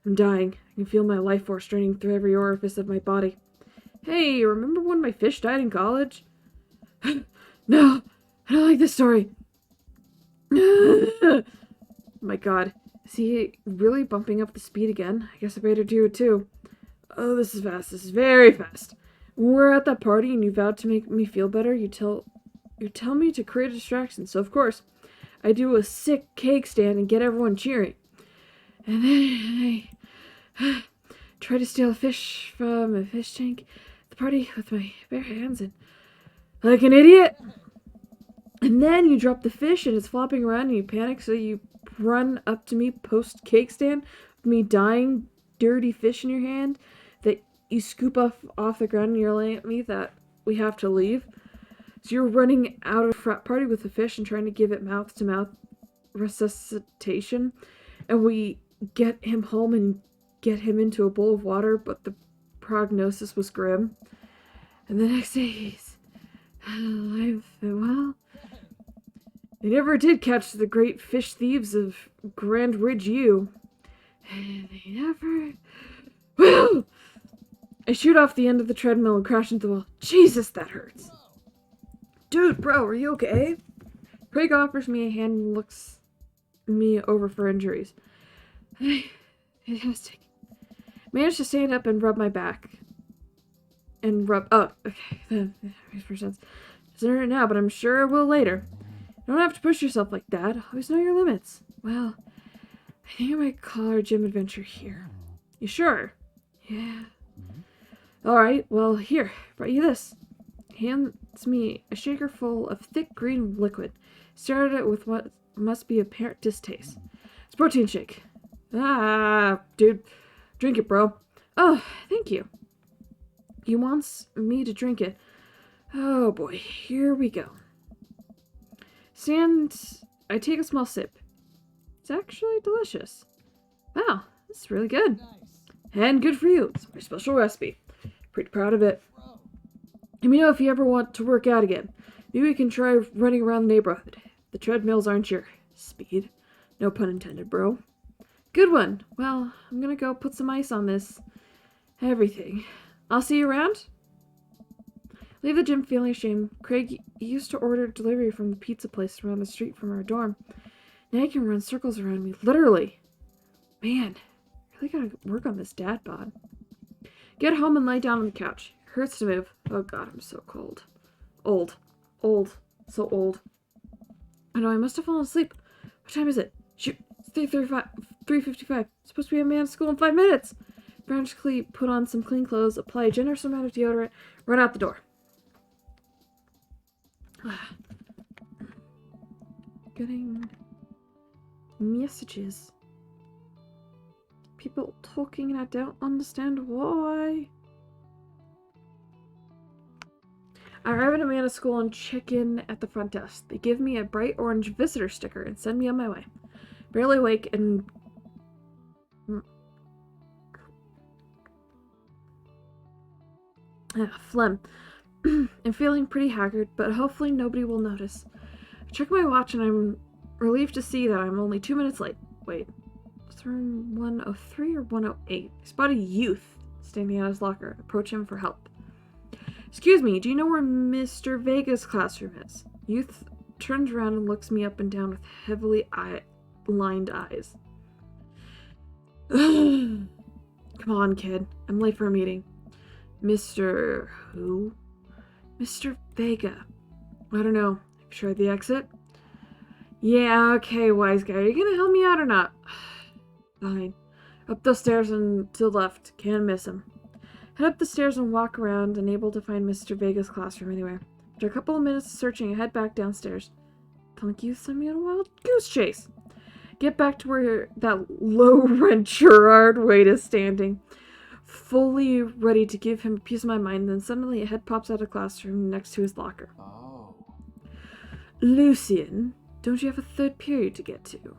I'm dying. I can feel my life force draining through every orifice of my body. Hey, remember when my fish died in college? No, I don't like this story. My god. Is he really bumping up the speed again? I guess I better do it too. Oh, this is fast. This is very fast. When we're at that party and you vowed to make me feel better, you tell me to create a distraction. So, of course, I do a sick cake stand and get everyone cheering. And then I try to steal a fish from a fish tank at the party with my bare hands and like an idiot. And then you drop the fish and it's flopping around and you panic, so you run up to me post-cake stand with me dying dirty fish in your hand that you scoop off the ground and you're yelling at me that we have to leave. So you're running out of the frat party with the fish and trying to give it mouth-to-mouth resuscitation. And we get him home and get him into a bowl of water, but the prognosis was grim. And the next day he's alive and well. They never did catch the great fish thieves of Grand Ridge U. And they never will. I shoot off the end of the treadmill and crash into the wall. Jesus, that hurts. Dude, bro, are you okay? Craig offers me a hand and looks me over for injuries. Fantastic. Managed to stand up and rub my back. and rub... Oh, okay. That makes more sense. Consider it now, but I'm sure it will later. You don't have to push yourself like that. Always know your limits. Well, I think I might call our gym adventure here. You sure? Yeah. Alright, well, here. Brought you this. Hands me a shaker full of thick green liquid. Started it with what must be apparent distaste. It's a protein shake. Ah, dude. Drink it, bro. Oh, thank you. He wants me to drink it. Oh boy, here we go. I take a small sip. It's actually delicious. Wow, this is really good. And good for you. It's my special recipe. Pretty proud of it. Let me know if you ever want to work out again. Maybe we can try running around the neighborhood. The treadmills aren't your speed. No pun intended, bro. Good one. Well, I'm gonna go put some ice on this. Everything. I'll see you around. Leave the gym feeling ashamed. Craig used to order delivery from the pizza place around the street from our dorm. Now he can run circles around me, literally. Man, really gotta work on this dad bod. Get home and lie down on the couch. Hurts to move. Oh god, I'm so cold. Old. So old. I know, I must have fallen asleep. What time is it? Shoot, it's 3:35. 3:55. Supposed to be a man at school in 5 minutes. Frantically put on some clean clothes, apply a generous amount of deodorant, run out the door. Getting messages. People talking and I don't understand why. I arrive at a man at school and check in at the front desk. They give me a bright orange visitor sticker and send me on my way. Barely awake and... phlegm. I'm feeling pretty haggard, but hopefully nobody will notice. I check my watch and I'm relieved to see that I'm only 2 minutes late. Wait, is room 103 or 108? I spot a youth standing at his locker. Approach him for help. Excuse me, do you know where Mr. Vega's classroom is? Youth turns around and looks me up and down with heavily lined eyes. Come on, kid. I'm late for a meeting. Mr. who? Mr. Vega. I don't know. Have you tried the exit? Yeah, okay, wise guy. Are you gonna help me out or not? Fine. Up the stairs and to the left. Can't miss him. Head up the stairs and walk around, unable to find Mr. Vega's classroom anywhere. After a couple of minutes of searching, I head back downstairs. Punk youth sent me on a wild goose chase. Get back to where that low-rent Gerard Wade is standing, fully ready to give him a piece of my mind, then suddenly a head pops out of the classroom next to his locker. Oh. Lucian, don't you have a third period to get to?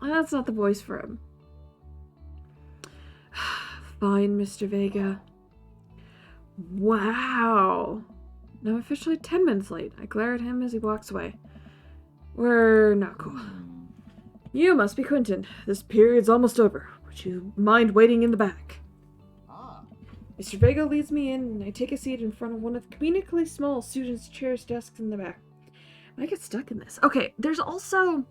That's not the voice for him. Fine, Mr. Vega. Wow. I'm officially 10 minutes late. I glare at him as he walks away. We're not cool. You must be Quentin. This period's almost over. Would you mind waiting in the back? Mr. Vega leads me in, and I take a seat in front of one of the conveniently small students' chairs, desks in the back. I get stuck in this. Okay, there's also...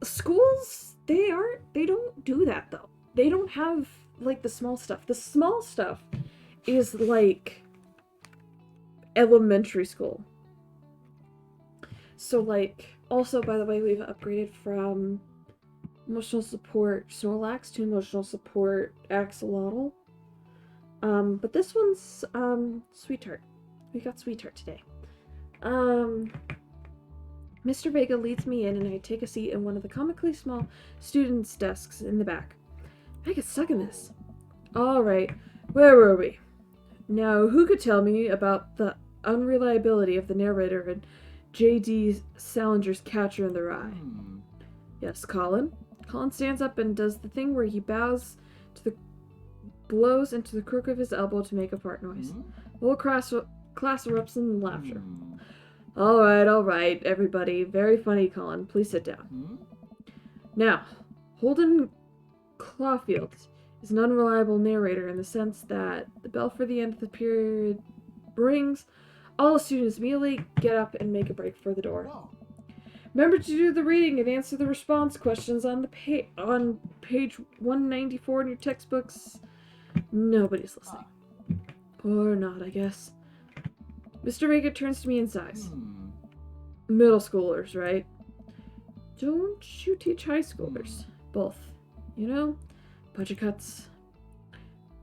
schools, they don't do that, though. They don't have, like, the small stuff. The small stuff is, like, elementary school. So, like, also, by the way, we've upgraded from emotional support Snorlax to emotional support Axolotl. But this one's, Sweetheart. We got Sweetheart today. Mr. Vega leads me in and I take a seat in one of the comically small students' desks in the back. I get stuck in this. Alright, where were we? Now, who could tell me about the unreliability of the narrator in J.D. Salinger's Catcher in the Rye? Yes, Colin. Colin stands up and does the thing where he blows into the crook of his elbow to make a fart noise. The whole class erupts in laughter. Alright, everybody. Very funny, Colin. Please sit down. Now, Holden Clawfield is an unreliable narrator in the sense that the bell for the end of the period rings, all the students immediately get up and make a break for the door. Remember to do the reading and answer the response questions on the on page 194 in your textbooks. Nobody's listening. Or not, I guess. Mr. Vega turns to me and sighs. Middle schoolers, right? Don't you teach high schoolers? Both. You know? Budget cuts.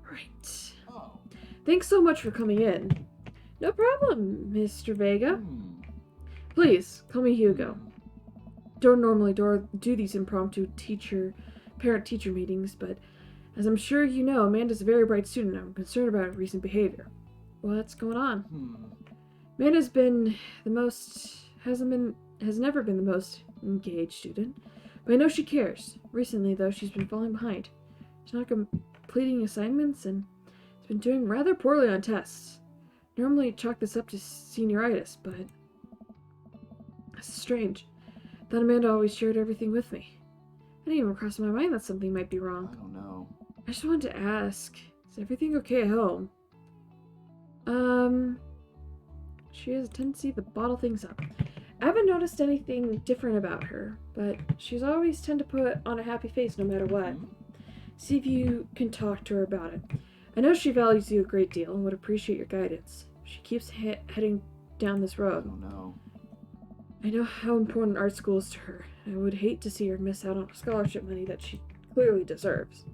Right. Thanks so much for coming in. No problem, Mr. Vega. Please, call me Hugo. Don't normally do these impromptu parent-teacher meetings, but as I'm sure you know, Amanda's a very bright student and I'm concerned about her recent behavior. What's going on? Amanda's been has never been the most engaged student, but I know she cares. Recently, though, she's been falling behind. She's not completing assignments and has been doing rather poorly on tests. Normally, I'd chalk this up to senioritis, but this is strange. I thought Amanda always shared everything with me. It didn't even cross my mind that something might be wrong. I don't know. I just wanted to ask, is everything okay at home? She has a tendency to bottle things up. I haven't noticed anything different about her, but she's always tend to put on a happy face no matter what. See if you can talk to her about it. I know she values you a great deal and would appreciate your guidance. She keeps heading down this road. I don't know. I know how important art school is to her. I would hate to see her miss out on scholarship money that she clearly deserves.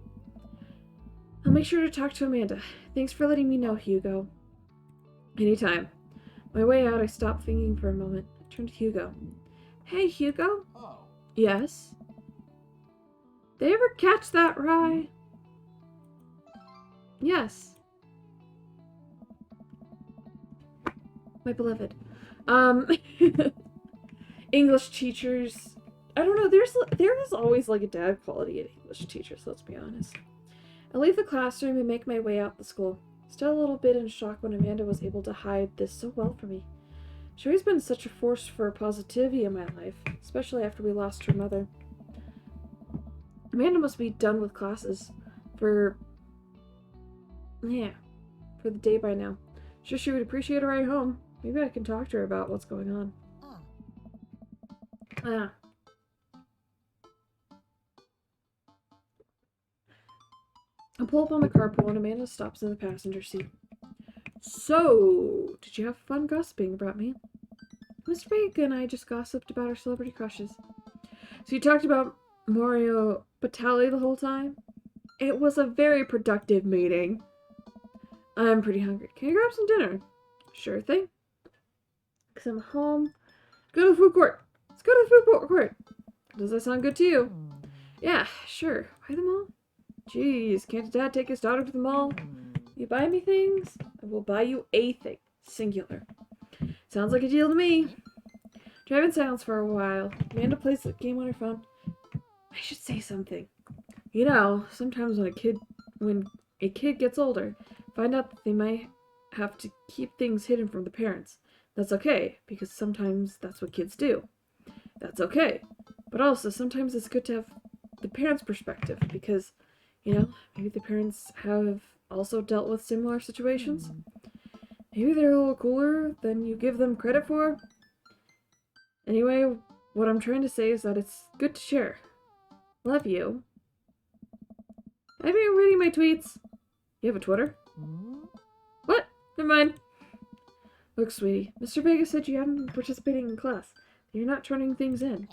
I'll make sure to talk to Amanda. Thanks for letting me know, Hugo. Anytime. On my way out, I stopped thinking for a moment. I turned to Hugo. Hey, Hugo? Oh. Yes? They ever catch that rye? Yes. My beloved. English teachers. I don't know, there is always like a dad quality in English teachers, let's be honest. I leave the classroom and make my way out the school. Still a little bit in shock when Amanda was able to hide this so well from me. She's always been such a force for positivity in my life, especially after we lost her mother. Amanda must be done with classes for the day by now. Sure, she would appreciate a ride home. Maybe I can talk to her about what's going on. I pull up on the carpool and Amanda stops in the passenger seat. So, did you have fun gossiping about me? Mr. Vega and I just gossiped about our celebrity crushes. So you talked about Mario Batali the whole time? It was a very productive meeting. I'm pretty hungry. Can I grab some dinner? Sure thing. Because I'm home. Go to the food court. Let's go to the food court. Does that sound good to you? Yeah, sure. Buy them all? Jeez, can't Dad take his daughter to the mall? You buy me things? I will buy you a thing. Singular. Sounds like a deal to me. Drive in silence for a while. Amanda plays the game on her phone. I should say something. You know, sometimes when a kid gets older, find out that they might have to keep things hidden from the parents. That's okay, because sometimes that's what kids do. That's okay. But also, sometimes it's good to have the parents' perspective, because, you know, maybe the parents have also dealt with similar situations. Maybe they're a little cooler than you give them credit for. Anyway, what I'm trying to say is that it's good to share. Love you. Have you been reading my tweets? You have a Twitter? What? Never mind. Look, sweetie, Mr. Vega said you haven't been participating in class. You're not turning things in.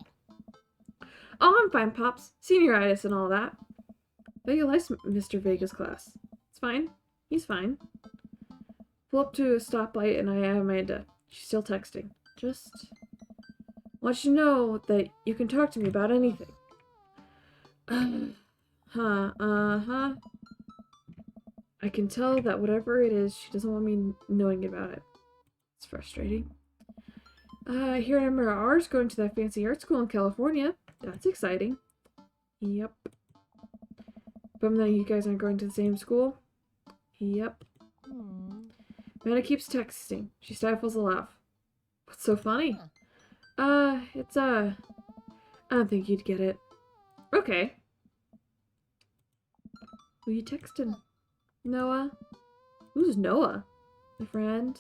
Oh, I'm fine, Pops. Senioritis and all that. Vega likes Mr. Vega's class. It's fine. He's fine. Pull up to a stoplight and I have Amanda. She's still texting. Just want you to know that you can talk to me about anything. I can tell that whatever it is, she doesn't want me knowing about it. It's frustrating. Here I am at ours going to that fancy art school in California. That's exciting. Yep. But then you guys aren't going to the same school? Yep. Amanda keeps texting. She stifles a laugh. What's so funny? I don't think you'd get it. Okay. Who you texting? Noah? Who's Noah? My friend?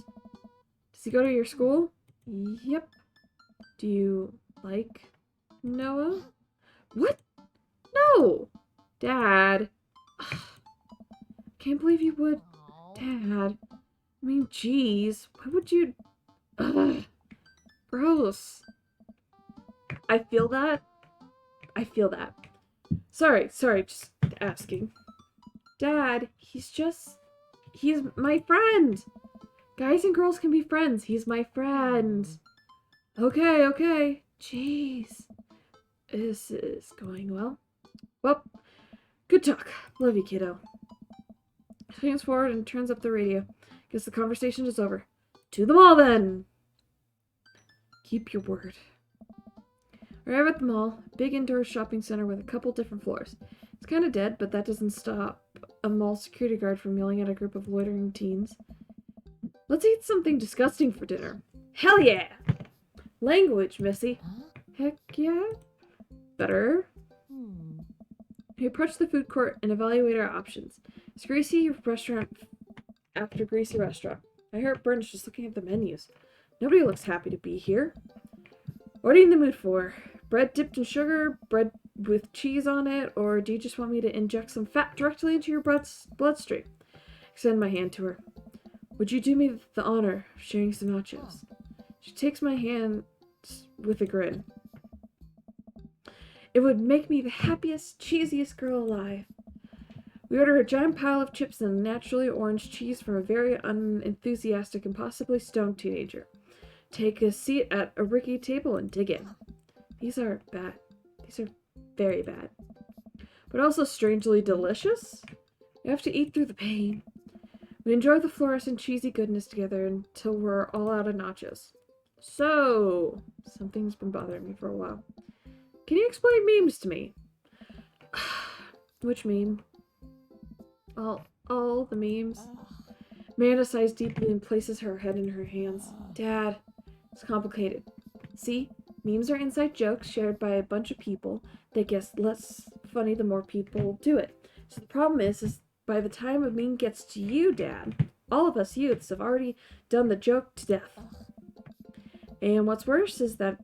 Does he go to your school? Yep. Do you like Noah? What? No! Dad. Can't believe you would. Dad. I mean, jeez. Why would you... Ugh. Gross. I feel that. I feel that. Sorry, just asking. Dad, he's my friend. Guys and girls can be friends. He's my friend. Okay. Jeez. This is going well. Well, good talk. Love you, kiddo. She leans forward and turns up the radio. Guess the conversation is over. To the mall, then! Keep your word. Arrive at the mall, big indoor shopping center with a couple different floors. It's kind of dead, but that doesn't stop a mall security guard from yelling at a group of loitering teens. Let's eat something disgusting for dinner. Hell yeah! Language, Missy. Heck yeah. Better. We approach the food court and evaluate our options. It's greasy restaurant after greasy restaurant. My heart burns just looking at the menus. Nobody looks happy to be here. What are you in the mood for? Bread dipped in sugar? Bread with cheese on it? Or do you just want me to inject some fat directly into your bloodstream? Extend my hand to her. Would you do me the honor of sharing some nachos? She takes my hand with a grin. It would make me the happiest, cheesiest girl alive. We order a giant pile of chips and naturally orange cheese from a very unenthusiastic and possibly stoned teenager. Take a seat at a rickety table and dig in. These are bad. These are very bad. But also strangely delicious. You have to eat through the pain. We enjoy the fluorescent cheesy goodness together until we're all out of nachos. So, something's been bothering me for a while. Can you explain memes to me? Which meme? All the memes. Amanda sighs deeply and places her head in her hands. Dad, it's complicated. See, memes are inside jokes shared by a bunch of people that gets less funny the more people do it. So the problem is by the time a meme gets to you, Dad, all of us youths have already done the joke to death. And what's worse is that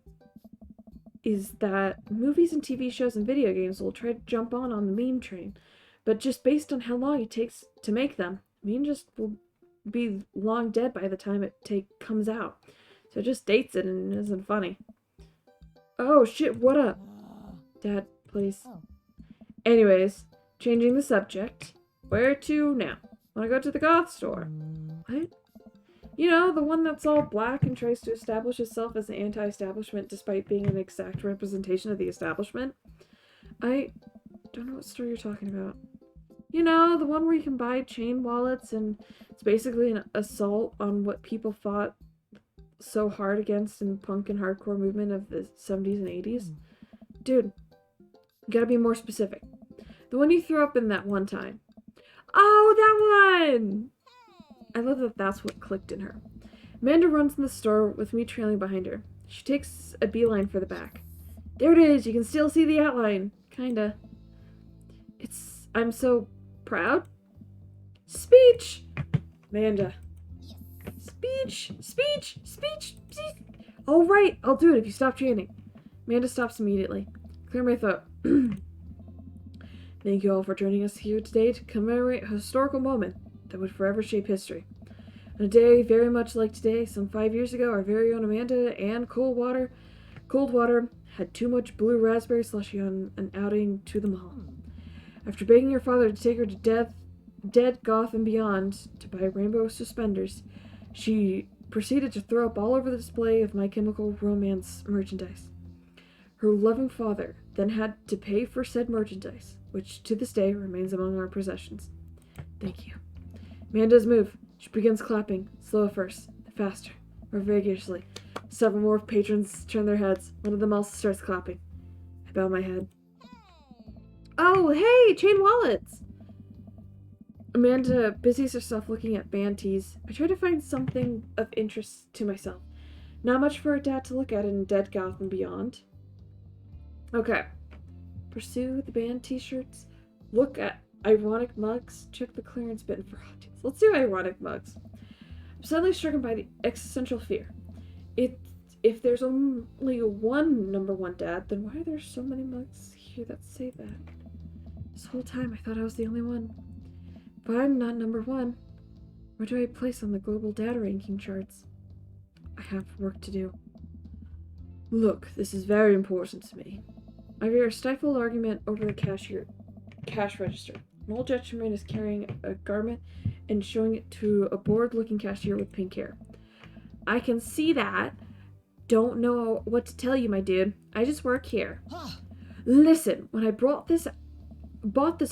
movies and TV shows and video games will try to jump on the meme train, but just based on how long it takes to make them, meme just will be long dead by the time it comes out. So it just dates it and it isn't funny. Oh shit, what up? Dad, please. Anyways, changing the subject. Where to now? Wanna go to the goth store? What? You know, the one that's all black and tries to establish itself as an anti-establishment despite being an exact representation of the establishment? I don't know what store you're talking about. You know, the one where you can buy chain wallets and it's basically an assault on what people fought so hard against in punk and hardcore movement of the 70s and 80s. Dude, you gotta be more specific. The one you threw up in that one time. Oh, that one! I love that that's what clicked in her. Amanda runs in the store with me trailing behind her. She takes a beeline for the back. There it is! You can still see the outline. Kinda. I'm so proud. Speech! Amanda. Speech! All right, I'll do it if you stop chanting. Amanda stops immediately. Clear my throat. Thank you all for joining us here today to commemorate a historical moment that would forever shape history. On a day very much like today, some 5 years ago, our very own Amanda and Coldwater had too much blue raspberry slushy on an outing to the mall. After begging her father to take her to Dead Goth and Beyond to buy rainbow suspenders, she proceeded to throw up all over the display of My Chemical Romance merchandise. Her loving father then had to pay for said merchandise, which to this day remains among our possessions. Thank you. Amanda's move. She begins clapping, slow at first, faster, more vigorously. Several more patrons turn their heads. One of them also starts clapping. I bow my head. Oh, hey, chain wallets! Amanda busies herself looking at band tees. I try to find something of interest to myself. Not much for a dad to look at in Dead Goth and Beyond. Okay. Pursue the band t-shirts. Look at ironic mugs. Check the clearance bin for hot deals. Let's do ironic mugs. I'm suddenly stricken by the existential fear. If there's only one number one dad, then why are there so many mugs here that say that? This whole time I thought I was the only one. If I'm not number one, Where do I place on the global data ranking charts? I have work to do. Look, this is very important to me. I hear a stifled argument over the cash register. An old gentleman is carrying a garment and showing it to a bored-looking cashier with pink hair. I can see that. Don't know what to tell you, my dude. I just work here. Listen, when I bought this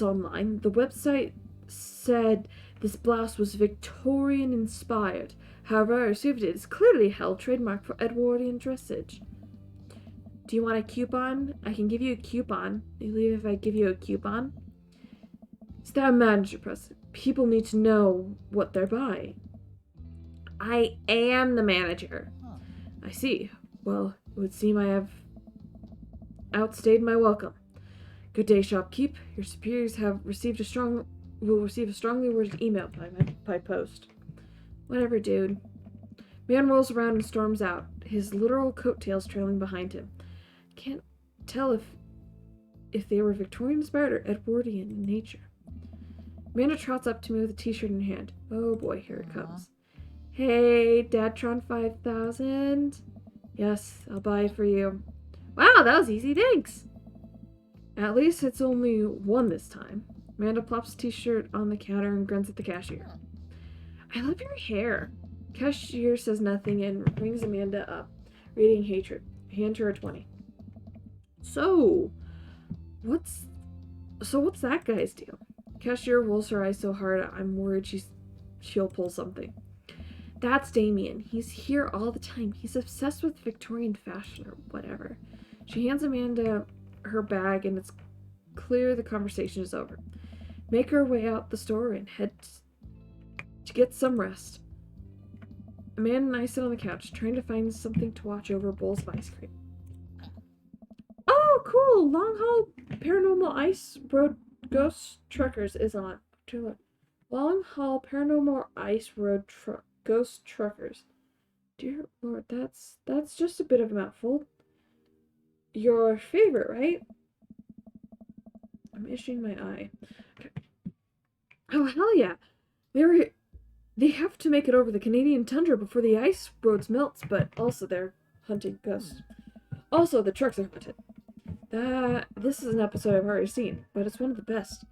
online, the website said this blouse was Victorian inspired. However, I received it. It's clearly held trademark for Edwardian dressage. Do you want a coupon? I can give you a coupon. You leave if I give you a coupon? It's that manager present. People need to know what they're buying. I am the manager. I see. Well, it would seem I have outstayed my welcome. Good day, shopkeep. Your superiors will receive a strongly worded email by post. Whatever, dude. Man rolls around and storms out, his literal coattails trailing behind him. Can't tell if they were Victorian inspired or Edwardian in nature. Amanda trots up to me with a t-shirt in her hand. Oh boy, here it comes. Hey, Dadtron 5000. Yes, I'll buy it for you. Wow, that was easy, thanks. At least it's only one this time. Amanda plops the t-shirt on the counter and grunts at the cashier. I love your hair. Cashier says nothing and rings Amanda up, reading hatred. Hand her a 20. So what's that guy's deal? Cashier rolls her eyes so hard I'm worried she'll pull something. That's Damien. He's here all the time. He's obsessed with Victorian fashion or whatever. She hands Amanda her bag and it's clear the conversation is over. Make her way out the store and head to get some rest. Amanda and I sit on the couch trying to find something to watch over bowls of ice cream. Oh, cool! Long Haul Paranormal Ice Road Ghost Truckers is on. Long Haul Paranormal Ice Road Ghost Truckers. Dear Lord, that's just a bit of a mouthful. Your favorite, right? I'm itching my eye. Okay. Oh, hell yeah. They have to make it over the Canadian tundra before the ice roads melts, but also they're hunting ghosts. Also, the trucks are haunted. This is an episode I've already seen, but it's one of the best.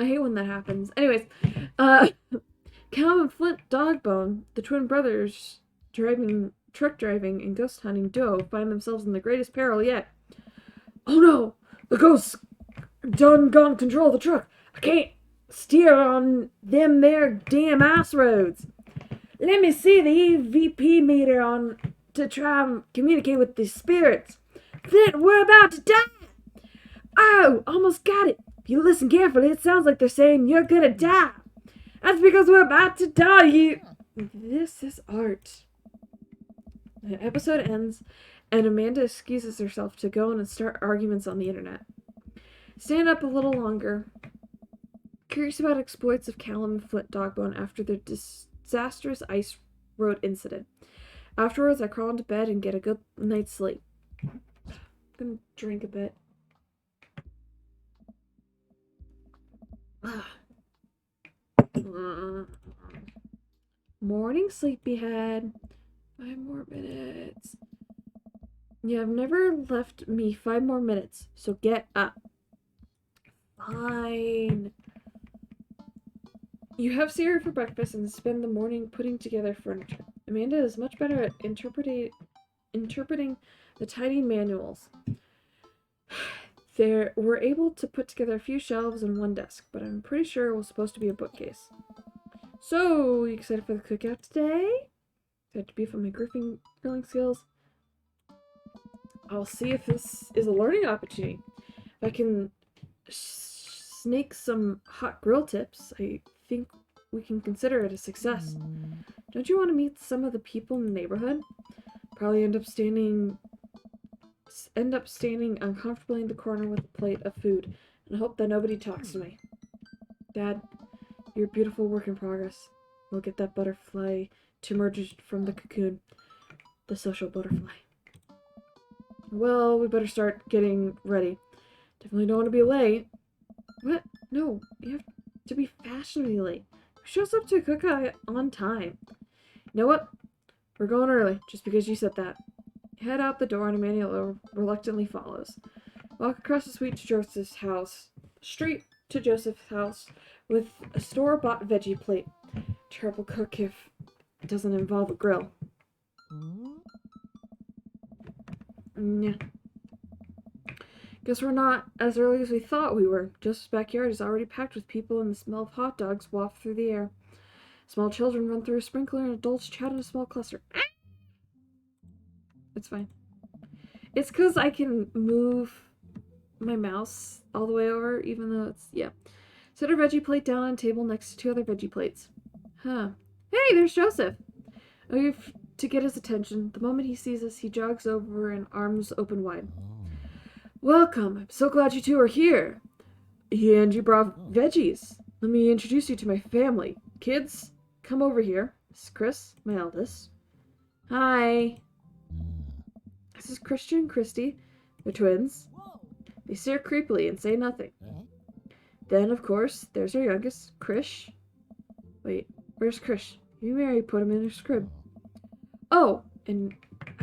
I hate when that happens. Anyways, Cal and Flint Dogbone, the twin brothers truck driving and ghost hunting duo, find themselves in the greatest peril yet. Oh no! The ghosts done control the truck. I can't steer on them there damn ice roads. Let me see the EVP meter on to try and communicate with the spirits. Flint, we're about to die! Oh, almost got it. If you listen carefully, it sounds like they're saying you're gonna die. That's because we're about to die, This is art. The episode ends, and Amanda excuses herself to go and start arguments on the internet. Stand up a little longer. Curious about exploits of Callum and Flint Dogbone after their disastrous ice road incident. Afterwards, I crawl into bed and get a good night's sleep. I'm gonna drink a bit. Morning, sleepyhead. 5 more minutes. You have never left me 5 more minutes, so get up. Fine. You have cereal for breakfast and spend the morning putting together furniture. Amanda is much better at interpreting the tiny manuals. We're able to put together a few shelves and one desk, but I'm pretty sure it was supposed to be a bookcase. So, you excited for the cookout today? Excited to beef up my grilling skills? I'll see if this is a learning opportunity. If I can snake some hot grill tips, I think we can consider it a success. Don't you want to meet some of the people in the neighborhood? Probably end up standing uncomfortably in the corner with a plate of food and hope that nobody talks to me. Dad, you're a beautiful work in progress. We'll get that butterfly to emerge from the cocoon. The social butterfly. Well, we better start getting ready. Definitely don't want to be late. What? No, you have to be fashionably late. Who shows up to a cookout on time? You know what? We're going early, just because you said that. Head out the door and Emmanuel reluctantly follows. Walk across the street to Joseph's house. With a store-bought veggie plate. Terrible cook if it doesn't involve a grill. Yeah. Guess we're not as early as we thought we were. Joseph's backyard is already packed with people and the smell of hot dogs waft through the air. Small children run through a sprinkler and adults chat in a small cluster. It's fine. It's because I can move my mouse all the way over, even though it's, yeah. Set our veggie plate down on a table next to two other veggie plates. Huh. Hey, there's Joseph. We have to get his attention. The moment he sees us, he jogs over and arms open wide. Welcome. I'm so glad you two are here. And you brought veggies. Let me introduce you to my family. Kids, come over here. This is Chris, my eldest. Hi. This is Christian and Christy. They're twins. They stare creepily and say nothing. Then, of course, there's our youngest, Krish. Wait, where's Krish? You Mary put him in her crib. Oh, and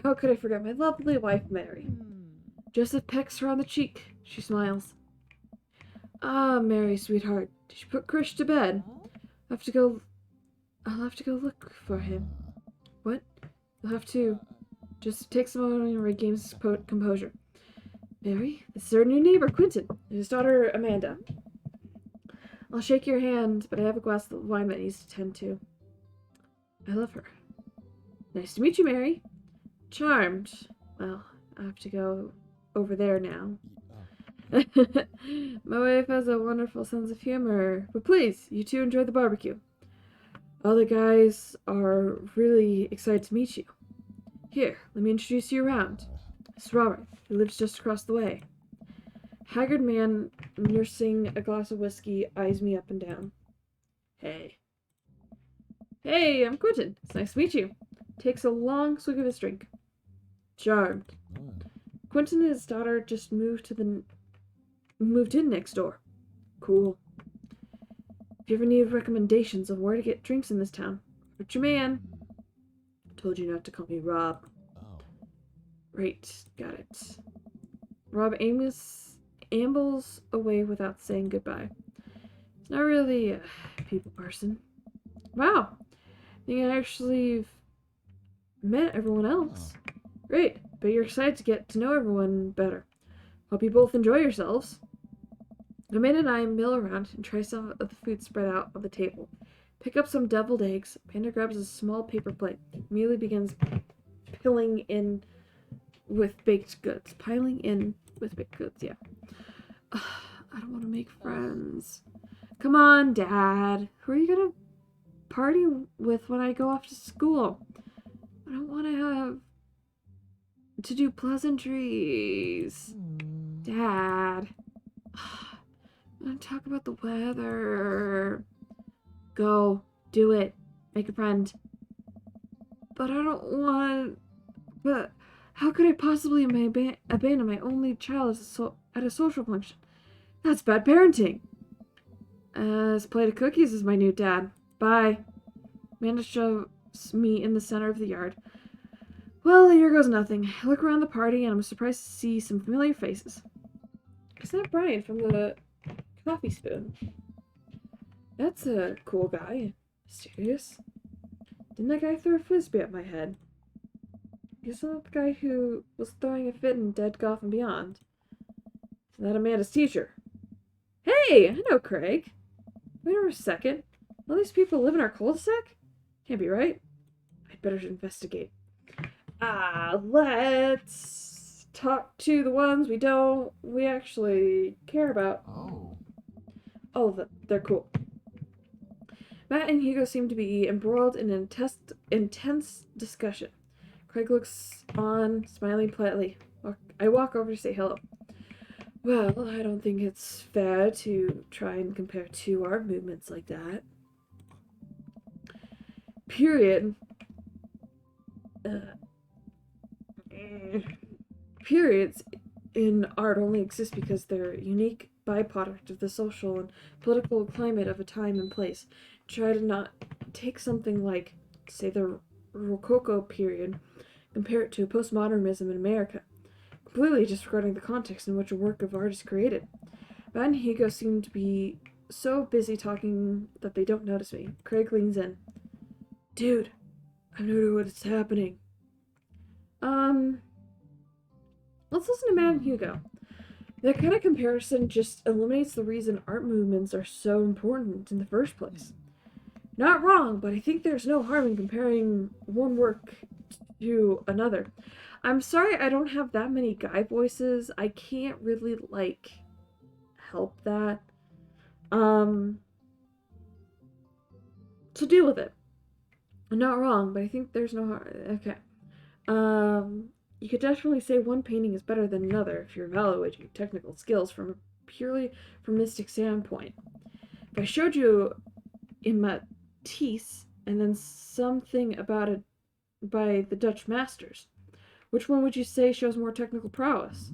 how could I forget my lovely wife, Mary? Joseph pecks her on the cheek. She smiles. Ah, Mary, sweetheart. Did you put Krish to bed? I'll have to go look for him. What? You'll have to. Just takes a moment and regains his composure. Mary, this is our new neighbor, Quentin, and his daughter, Amanda. I'll shake your hand, but I have a glass of wine that needs to tend to. I love her. Nice to meet you, Mary. Charmed. Well, I have to go over there now. My wife has a wonderful sense of humor. But please, you two enjoy the barbecue. All the guys are really excited to meet you. Here, let me introduce you around. It's Robert, who lives just across the way. Haggard man nursing a glass of whiskey eyes me up and down. Hey. Hey, I'm Quentin. It's nice to meet you. Takes a long swig of his drink. Charmed. Quentin and his daughter just moved in next door. Cool. If you ever need recommendations of where to get drinks in this town, Robert your man. Told you not to call me Rob. Right, got it. Rob ambles away without saying goodbye. He's not really a people person. Wow, I think I actually met everyone else. Great, but you're excited to get to know everyone better. Hope you both enjoy yourselves. Amanda and I mill around and try some of the food spread out on the table. Pick up some deviled eggs. Panda grabs a small paper plate. Amelia begins piling in with baked goods. Yeah. Ugh, I don't want to make friends. Come on, Dad. Who are you gonna party with when I go off to school? I don't want to have to do pleasantries. Dad. I want to talk about the weather. Go. Do it. Make a friend. But I don't want... But how could I possibly abandon my only child at a social function? That's bad parenting. This plate of cookies is my new dad. Bye. Amanda shoves me in the center of the yard. Well, here goes nothing. I look around the party and I'm surprised to see some familiar faces. Isn't that Brian from the Coffee Spoon? That's a cool guy. Mysterious. Didn't that guy throw a frisbee at my head? Isn't that the guy who was throwing a fit in Dead Golf and Beyond? Isn't that Amanda's teacher? Hey, I know Craig. Wait a second. All these people live in our cul-de-sac? Can't be right. I'd better investigate. Let's talk to the ones we actually care about. Oh, they're cool. Matt and Hugo seem to be embroiled in an intense discussion. Craig looks on, smiling politely. I walk over to say hello. Well, I don't think it's fair to try and compare two art movements like that. Period. Periods in art only exist because they're a unique byproduct of the social and political climate of a time and place. Try to not take something like, say, the Rococo period, compare it to postmodernism in America, completely disregarding the context in which a work of art is created. Matt and Hugo seem to be so busy talking that they don't notice me. Craig leans in. Dude, I know what's happening. Let's listen to Matt and Hugo. That kind of comparison just eliminates the reason art movements are so important in the first place. Not wrong, but I think there's no harm in comparing one work to another. I'm sorry I don't have that many guy voices. I can't really, help that. So deal with it. I'm not wrong, but I think there's no harm. Okay. You could definitely say one painting is better than another if you're evaluating technical skills from a purely formistic standpoint. If I showed you in Matisse and then something about it by the Dutch masters, which one would you say shows more technical prowess?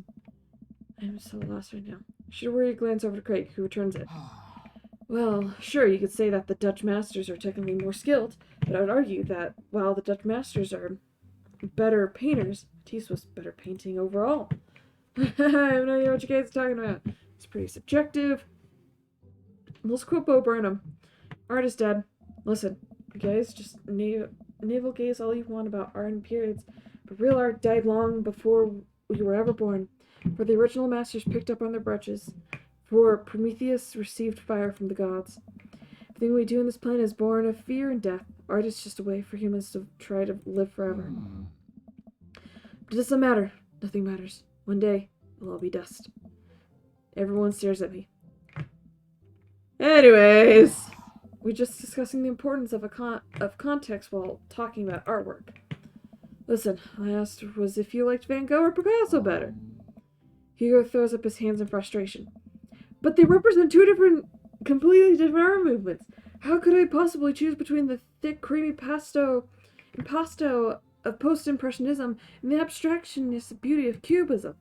I'm so lost right now. Should worry glance over to Craig, who returns it. Well, sure, you could say that the Dutch masters are technically more skilled, but I would argue that while the Dutch masters are better painters, Matisse was better painting overall. I have no idea what you guys are talking about. It's pretty subjective. Let's quote Bo Burnham. Art is dead. Listen, you guys just navel gaze all you want about art and periods, but real art died long before you were ever born. For the original masters picked up on their brushes. For Prometheus received fire from the gods. Everything we do in this planet is born of fear and death. Art is just a way for humans to try to live forever. But it doesn't matter. Nothing matters. One day, we'll all be dust. Everyone stares at me. Anyways, we're just discussing the importance of context while talking about artwork. Listen, I asked was if you liked Van Gogh or Picasso better. Hugo throws up his hands in frustration. But they represent two completely different art movements. How could I possibly choose between the thick, creamy impasto of post-impressionism and the abstractionist beauty of cubism?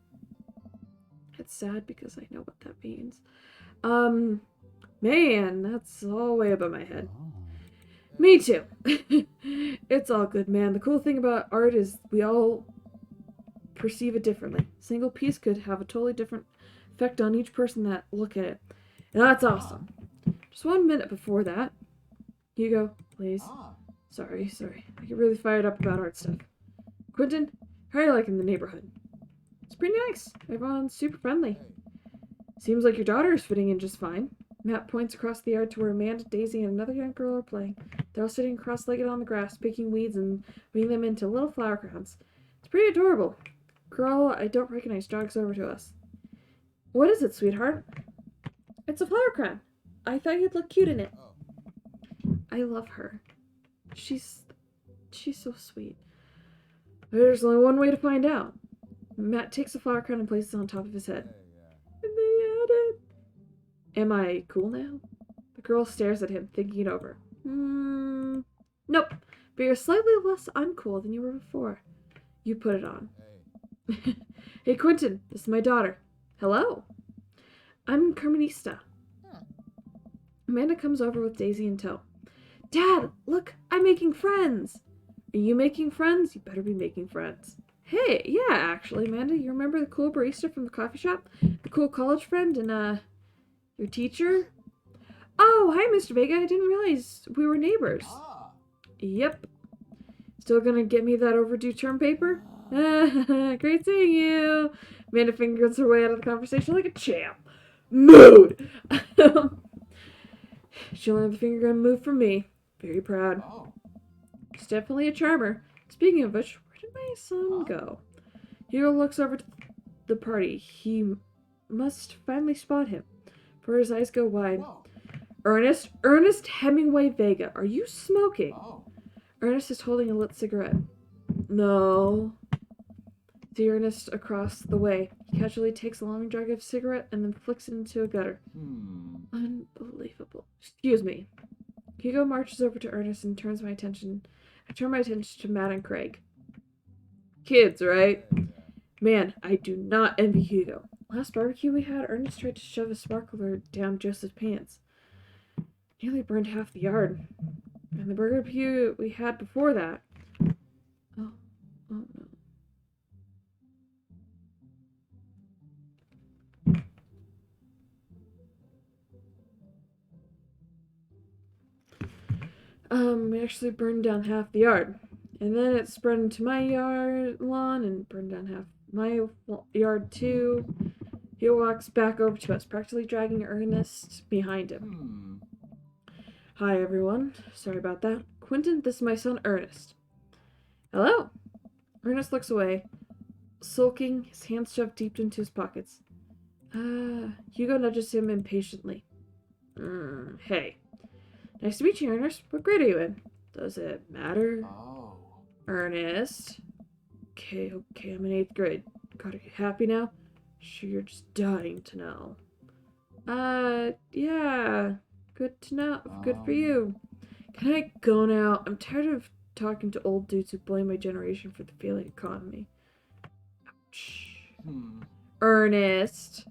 It's sad because I know what that means. Man, that's all way above my head. Me too. It's all good, man. The cool thing about art is we all perceive it differently. A single piece could have a totally different effect on each person that look at it. And that's awesome. Just 1 minute before that. Hugo, please. Sorry. I get really fired up about art stuff. Quentin, how are you liking the neighborhood? It's pretty nice. Everyone's super friendly. Seems like your daughter is fitting in just fine. Matt points across the yard to where Amanda, Daisy, and another young girl are playing. They're all sitting cross-legged on the grass, picking weeds and weaving them into little flower crowns. It's pretty adorable. Girl I don't recognize jogs over to us. What is it, sweetheart? It's a flower crown. I thought you'd look cute in it. I love her. She's so sweet. There's only one way to find out. Matt takes the flower crown and places it on top of his head. And they added. Am I cool now? The girl stares at him, thinking it over. Nope. But you're slightly less uncool than you were before. You put it on. Hey, Quentin, this is my daughter. Hello. I'm Carmenista. Amanda comes over with Daisy in tow. Dad, look, I'm making friends. Are you making friends? You better be making friends. Hey, yeah, actually, Amanda, you remember the cool barista from the coffee shop? The cool college friend and, your teacher? Oh, hi, Mr. Vega. I didn't realize we were neighbors. Yep. Still gonna get me that overdue term paper? Great seeing you. Amanda fingers her way out of the conversation like a champ. Mood! She'll have the finger gun move from me. Very proud. She's definitely a charmer. Speaking of which, where did my son go? Hugo looks over to the party. He must finally spot him, for his eyes go wide. Ernest Hemingway Vega, are you smoking? Ernest is holding a lit cigarette. No. The Ernest across the way. He casually takes a long drag of cigarette and then flicks it into a gutter. Unbelievable. Excuse me. Hugo marches over to Ernest and turns my attention. I turn my attention to Matt and Craig. Kids, right? Man, I do not envy Hugo. Last barbecue we had, Ernest tried to shove a sparkler down Joseph's pants. Nearly burned half the yard. And the barbecue we had before that. Oh no. We actually burned down half the yard. And then it spread into my lawn and burned down half my yard too. He walks back over to us, practically dragging Ernest behind him. Hi, everyone. Sorry about that. Quentin, this is my son, Ernest. Hello. Ernest looks away, sulking, his hands shoved deep into his pockets. Hugo nudges him impatiently. Hey. Nice to meet you, Ernest. What grade are you in? Does it matter? Oh. Ernest. Okay, I'm in 8th grade. Got you happy now? Sure, you're just dying to know. Yeah. Good to know. Good for you. Can I go now? I'm tired of talking to old dudes who blame my generation for the failing economy. Ouch. Ernest.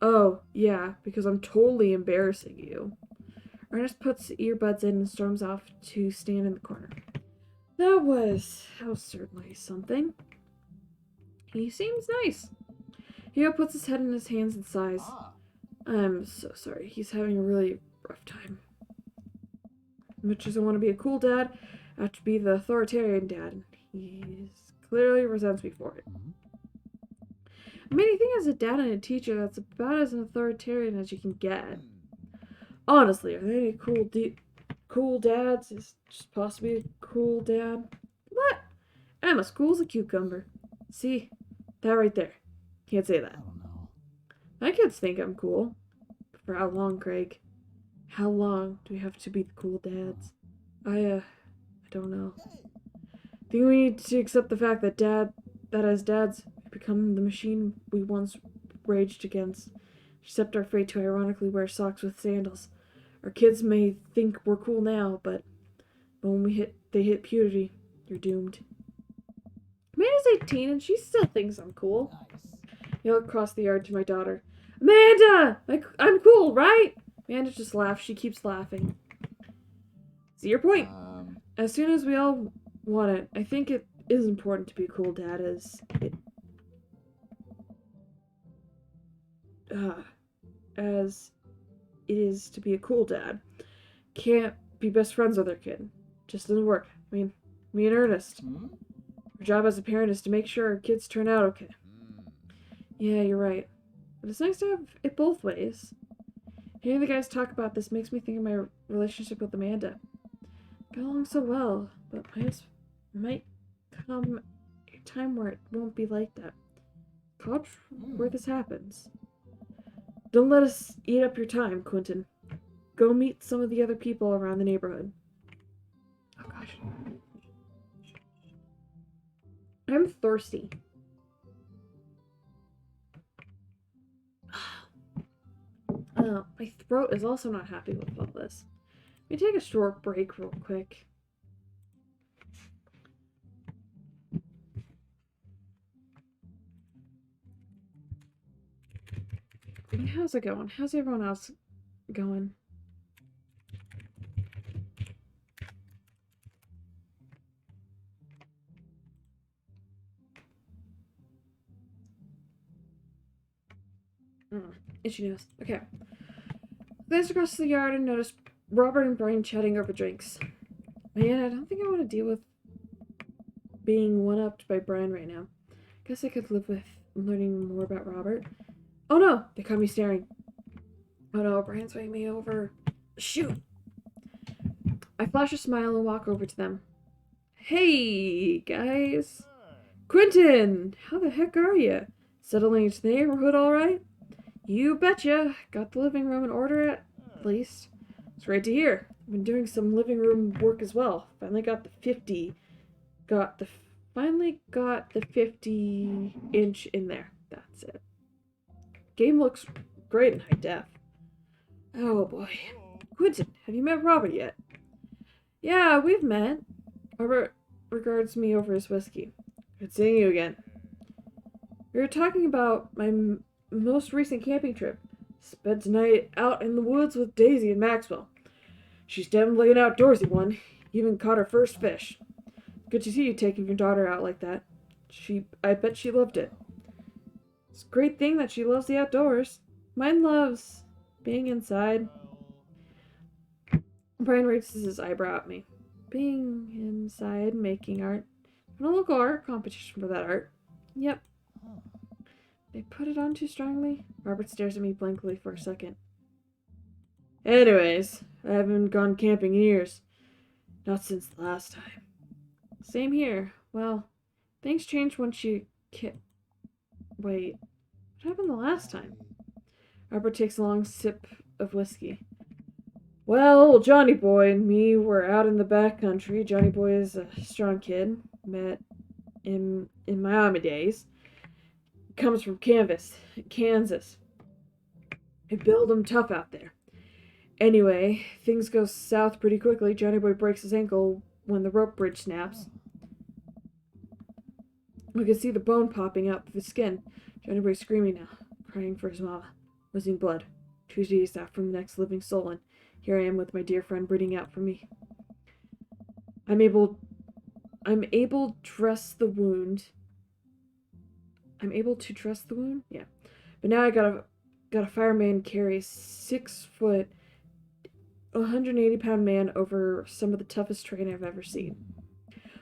Oh, yeah, because I'm totally embarrassing you. Ernest puts earbuds in and storms off to stand in the corner. That was certainly something. He seems nice. Hugo puts his head in his hands and sighs. I'm so sorry. He's having a really rough time. Much as I want to be a cool dad, I have to be the authoritarian dad. He clearly resents me for it. I mean, I think as a dad and a teacher, that's about as an authoritarian as you can get. Honestly, are there any cool dads? Is just possibly a cool dad? What? I'm as cool as a cucumber. See? That right there. Can't say that. I don't know. My kids think I'm cool. But for how long, Craig? How long do we have to be the cool dads? I don't know. I think we need to accept the fact that as dads, we become the machine we once raged against. Accept our fate to ironically wear socks with sandals. Our kids may think we're cool now, but when they hit puberty, you're doomed. Amanda's 18 and she still thinks I'm cool. Nice. I look across the yard to my daughter. Amanda! I'm cool, right? Amanda just laughs. She keeps laughing. See your point. As soon as we all want it, I think it is important to be a cool dad as it is to be a cool dad. Can't be best friends with our kid. Just doesn't work. I mean, me and Ernest. Our job as a parent is to make sure our kids turn out okay. Yeah, you're right. But it's nice to have it both ways. Hearing the guys talk about this makes me think of my relationship with Amanda. Got along so well, but might come a time where it won't be like that. College, where this happens. Don't let us eat up your time, Quentin. Go meet some of the other people around the neighborhood. Oh gosh. I'm thirsty. My throat is also not happy with all this. Let me take a short break real quick. How's it going? How's everyone else going? Itchy nose. Okay. Glanced across the yard and noticed Robert and Brian chatting over drinks. Man, I don't think I want to deal with being one-upped by Brian right now. Guess I could live with learning more about Robert. Oh no! They caught me staring. Oh no, Brian's weighing me over. Shoot! I flash a smile and walk over to them. Hey, guys! Quentin! How the heck are you? Settling into the neighborhood all right? You betcha. Got the living room in order at least. It's great to hear. I've been doing some living room work as well. Finally got the 50-inch in there. That's it. Game looks great in high def. Oh boy. Quentin, have you met Robert yet? Yeah, we've met. Robert regards me over his whiskey. Good seeing you again. We were talking about my most recent camping trip. Spent tonight out in the woods with Daisy and Maxwell. She's definitely an outdoorsy one. Even caught her first fish. Good to see you taking your daughter out like that. I bet she loved it. It's a great thing that she loves the outdoors. Mine loves being inside. Brian raises his eyebrow at me. Being inside, making art. A local art competition for that art. Yep. They put it on too strongly? Robert stares at me blankly for a second. Anyways, I haven't gone camping in years. Not since the last time. Same here. Well, things changed once you Wait, what happened the last time? Robert takes a long sip of whiskey. Well, Johnny Boy and me were out in the back country. Johnny Boy is a strong kid. Met him in my army days. Comes from Kansas. They build him tough out there. Anyway, things go south pretty quickly. Johnny Boy breaks his ankle when the rope bridge snaps. We can see the bone popping out of his skin. Johnny Boy's screaming now, crying for his mama, losing blood. 2 days out from the next living soul, and here I am with my dear friend breathing out for me. I'm able to dress the wound. Yeah. But now I got a fireman carry 6 foot, 180-pound man over some of the toughest terrain I've ever seen.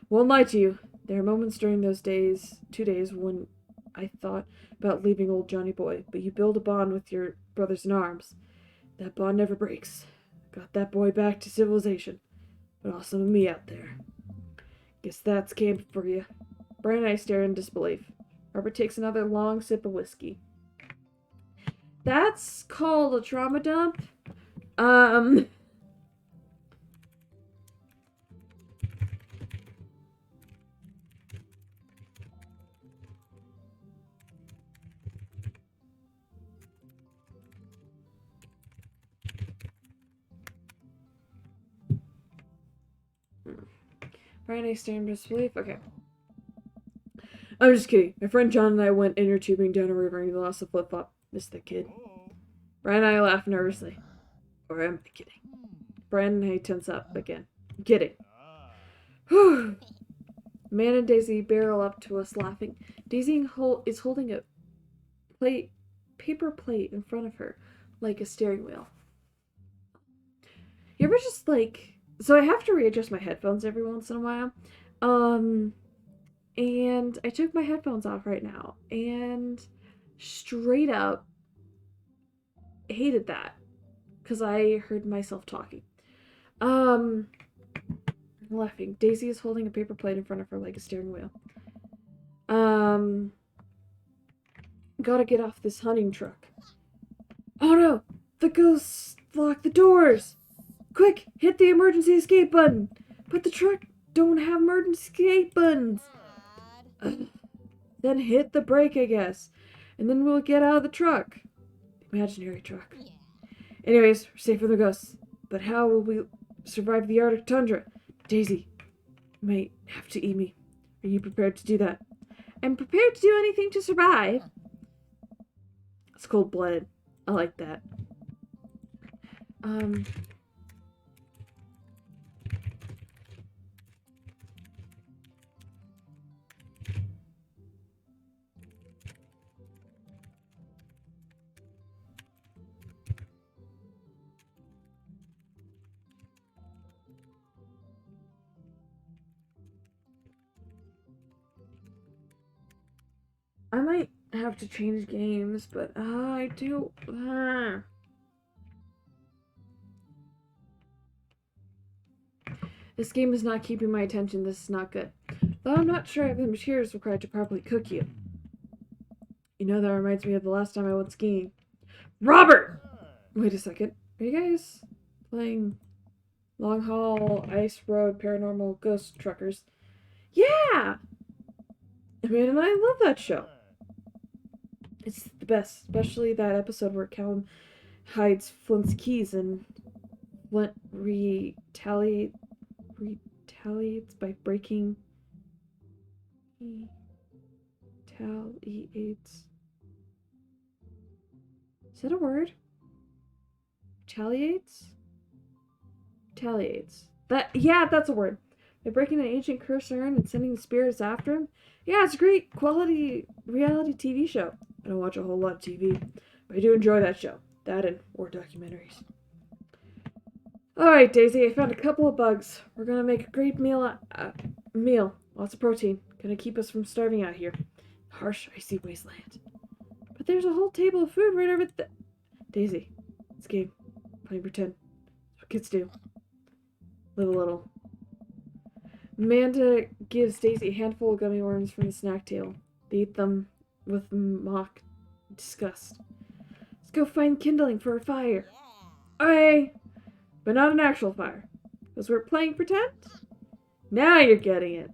Won't lie to you, there are moments during those 2 days, when I thought about leaving old Johnny Boy, but you build a bond with your brothers in arms. That bond never breaks. Got that boy back to civilization, but also me out there. Guess that's camp for you. Brian and I stare in disbelief. Robert takes another long sip of whiskey. That's called a trauma dump. Brian and I stare in disbelief. Okay. I'm just kidding. My friend John and I went inner tubing down a river and he lost a flip-flop. Missed the kid. Brian and I laugh nervously. Or am I kidding? Brian and I tense up again. I'm kidding. Whew. Man and Daisy barrel up to us laughing. Daisy is holding a paper plate in front of her, like a steering wheel. You ever just so I have to readjust my headphones every once in a while. And I took my headphones off right now, and straight up hated that because I heard myself talking. I'm laughing. Daisy is holding a paper plate in front of her like a steering wheel. Gotta get off this hunting truck. Oh no! The ghosts lock the doors! Quick, hit the emergency escape button! But the truck don't have emergency escape buttons! Then hit the brake, I guess. And then we'll get out of the truck. The imaginary truck. Anyways, we're safe from the ghosts. But how will we survive the Arctic tundra? Daisy, you might have to eat me. Are you prepared to do that? I'm prepared to do anything to survive. It's cold-blooded. I like that. I might have to change games, but I do. This game is not keeping my attention. This is not good. Though I'm not sure I have the materials required to properly cook you. You know, that reminds me of the last time I went skiing. Robert! Wait a second. Are you guys playing Long Haul, Ice Road, Paranormal Ghost Truckers? Yeah! And I love that show. It's the best, especially that episode where Callum hides Flint's keys and Flint retaliates by breaking. Retaliates. Is that a word? Retaliates? Retaliates. Yeah, that's a word. By breaking an ancient cursed urn and sending the spirits after him. Yeah, it's a great quality reality TV show. I don't watch a whole lot of TV, but I do enjoy that show. That and war documentaries. Alright, Daisy, I found a couple of bugs. We're gonna make a great meal. Lots of protein. Gonna keep us from starving out here. Harsh, icy wasteland. But there's a whole table of food right over there. Daisy, it's a game. Playing pretend. That's what kids do. Live a little. Amanda gives Daisy a handful of gummy worms from the snack table. They eat them with mock disgust. Let's go find kindling for a fire. Aye, but not an actual fire. Because we're playing pretend? Now you're getting it.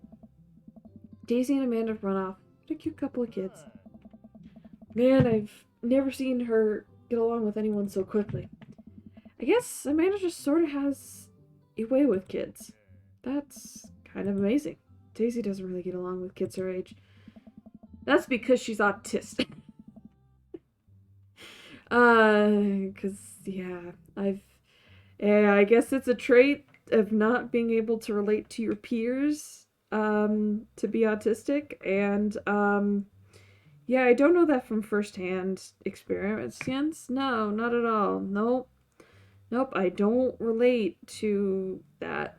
Daisy and Amanda run off. What a cute couple of kids. Man, I've never seen her get along with anyone so quickly. I guess Amanda just sort of has a way with kids. That's kind of amazing. Daisy doesn't really get along with kids her age. That's because she's autistic. I guess it's a trait of not being able to relate to your peers, to be autistic, and, yeah, I don't know that from first-hand experience. No, not at all. Nope, I don't relate to that.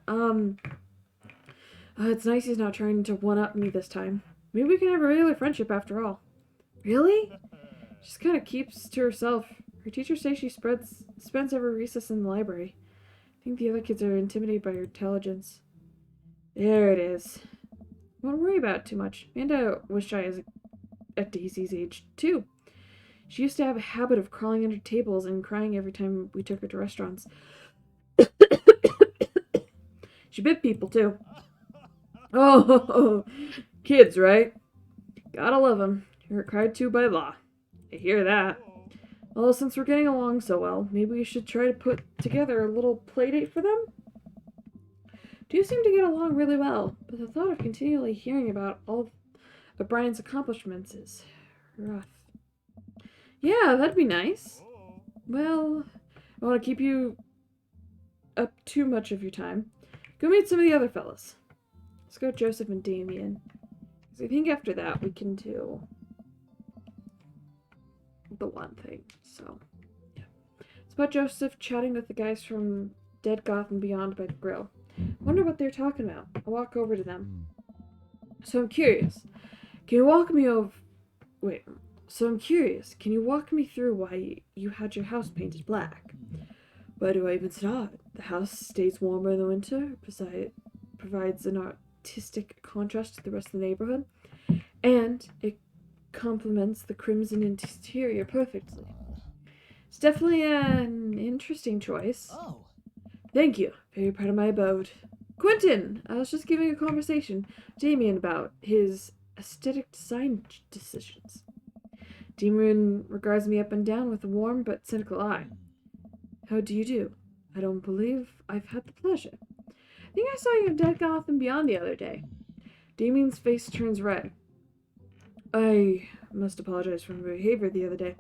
It's nice he's not trying to one-up me this time. Maybe we can have a regular friendship after all. Really? She just kind of keeps to herself. Her teachers say she spends every recess in the library. I think the other kids are intimidated by her intelligence. There it is. Won't worry about it too much. Amanda was shy at Daisy's age, too. She used to have a habit of crawling under tables and crying every time we took her to restaurants. She bit people, too. Oh, kids, right? Gotta love them. You're cried to by law. I hear that. Well, since we're getting along so well, maybe we should try to put together a little play date for them? Do seem to get along really well, but the thought of continually hearing about all of Brian's accomplishments is rough. Yeah, that'd be nice. Well, I don't want to keep you up too much of your time. Go meet some of the other fellas. Let's go Joseph and Damien. Because I think after that we can do the one thing. So, yeah. It's about Joseph chatting with the guys from Dead Goth and Beyond by the grill. Wonder what they're talking about. I'll walk over to them. So I'm curious. Can you walk me through why you had your house painted black? Where do I even start? The house stays warmer in the winter, provides an artistic contrast to the rest of the neighborhood, and it complements the crimson interior perfectly. It's definitely an interesting choice. Oh. Thank you. Very proud of my abode. Quentin! I was just giving a conversation with Damien about his aesthetic design decisions. Damien regards me up and down with a warm but cynical eye. How do you do? I don't believe I've had the pleasure. I think I saw you in Dead Goth and Beyond the other day. Damien's face turns red. I must apologize for my behavior the other day.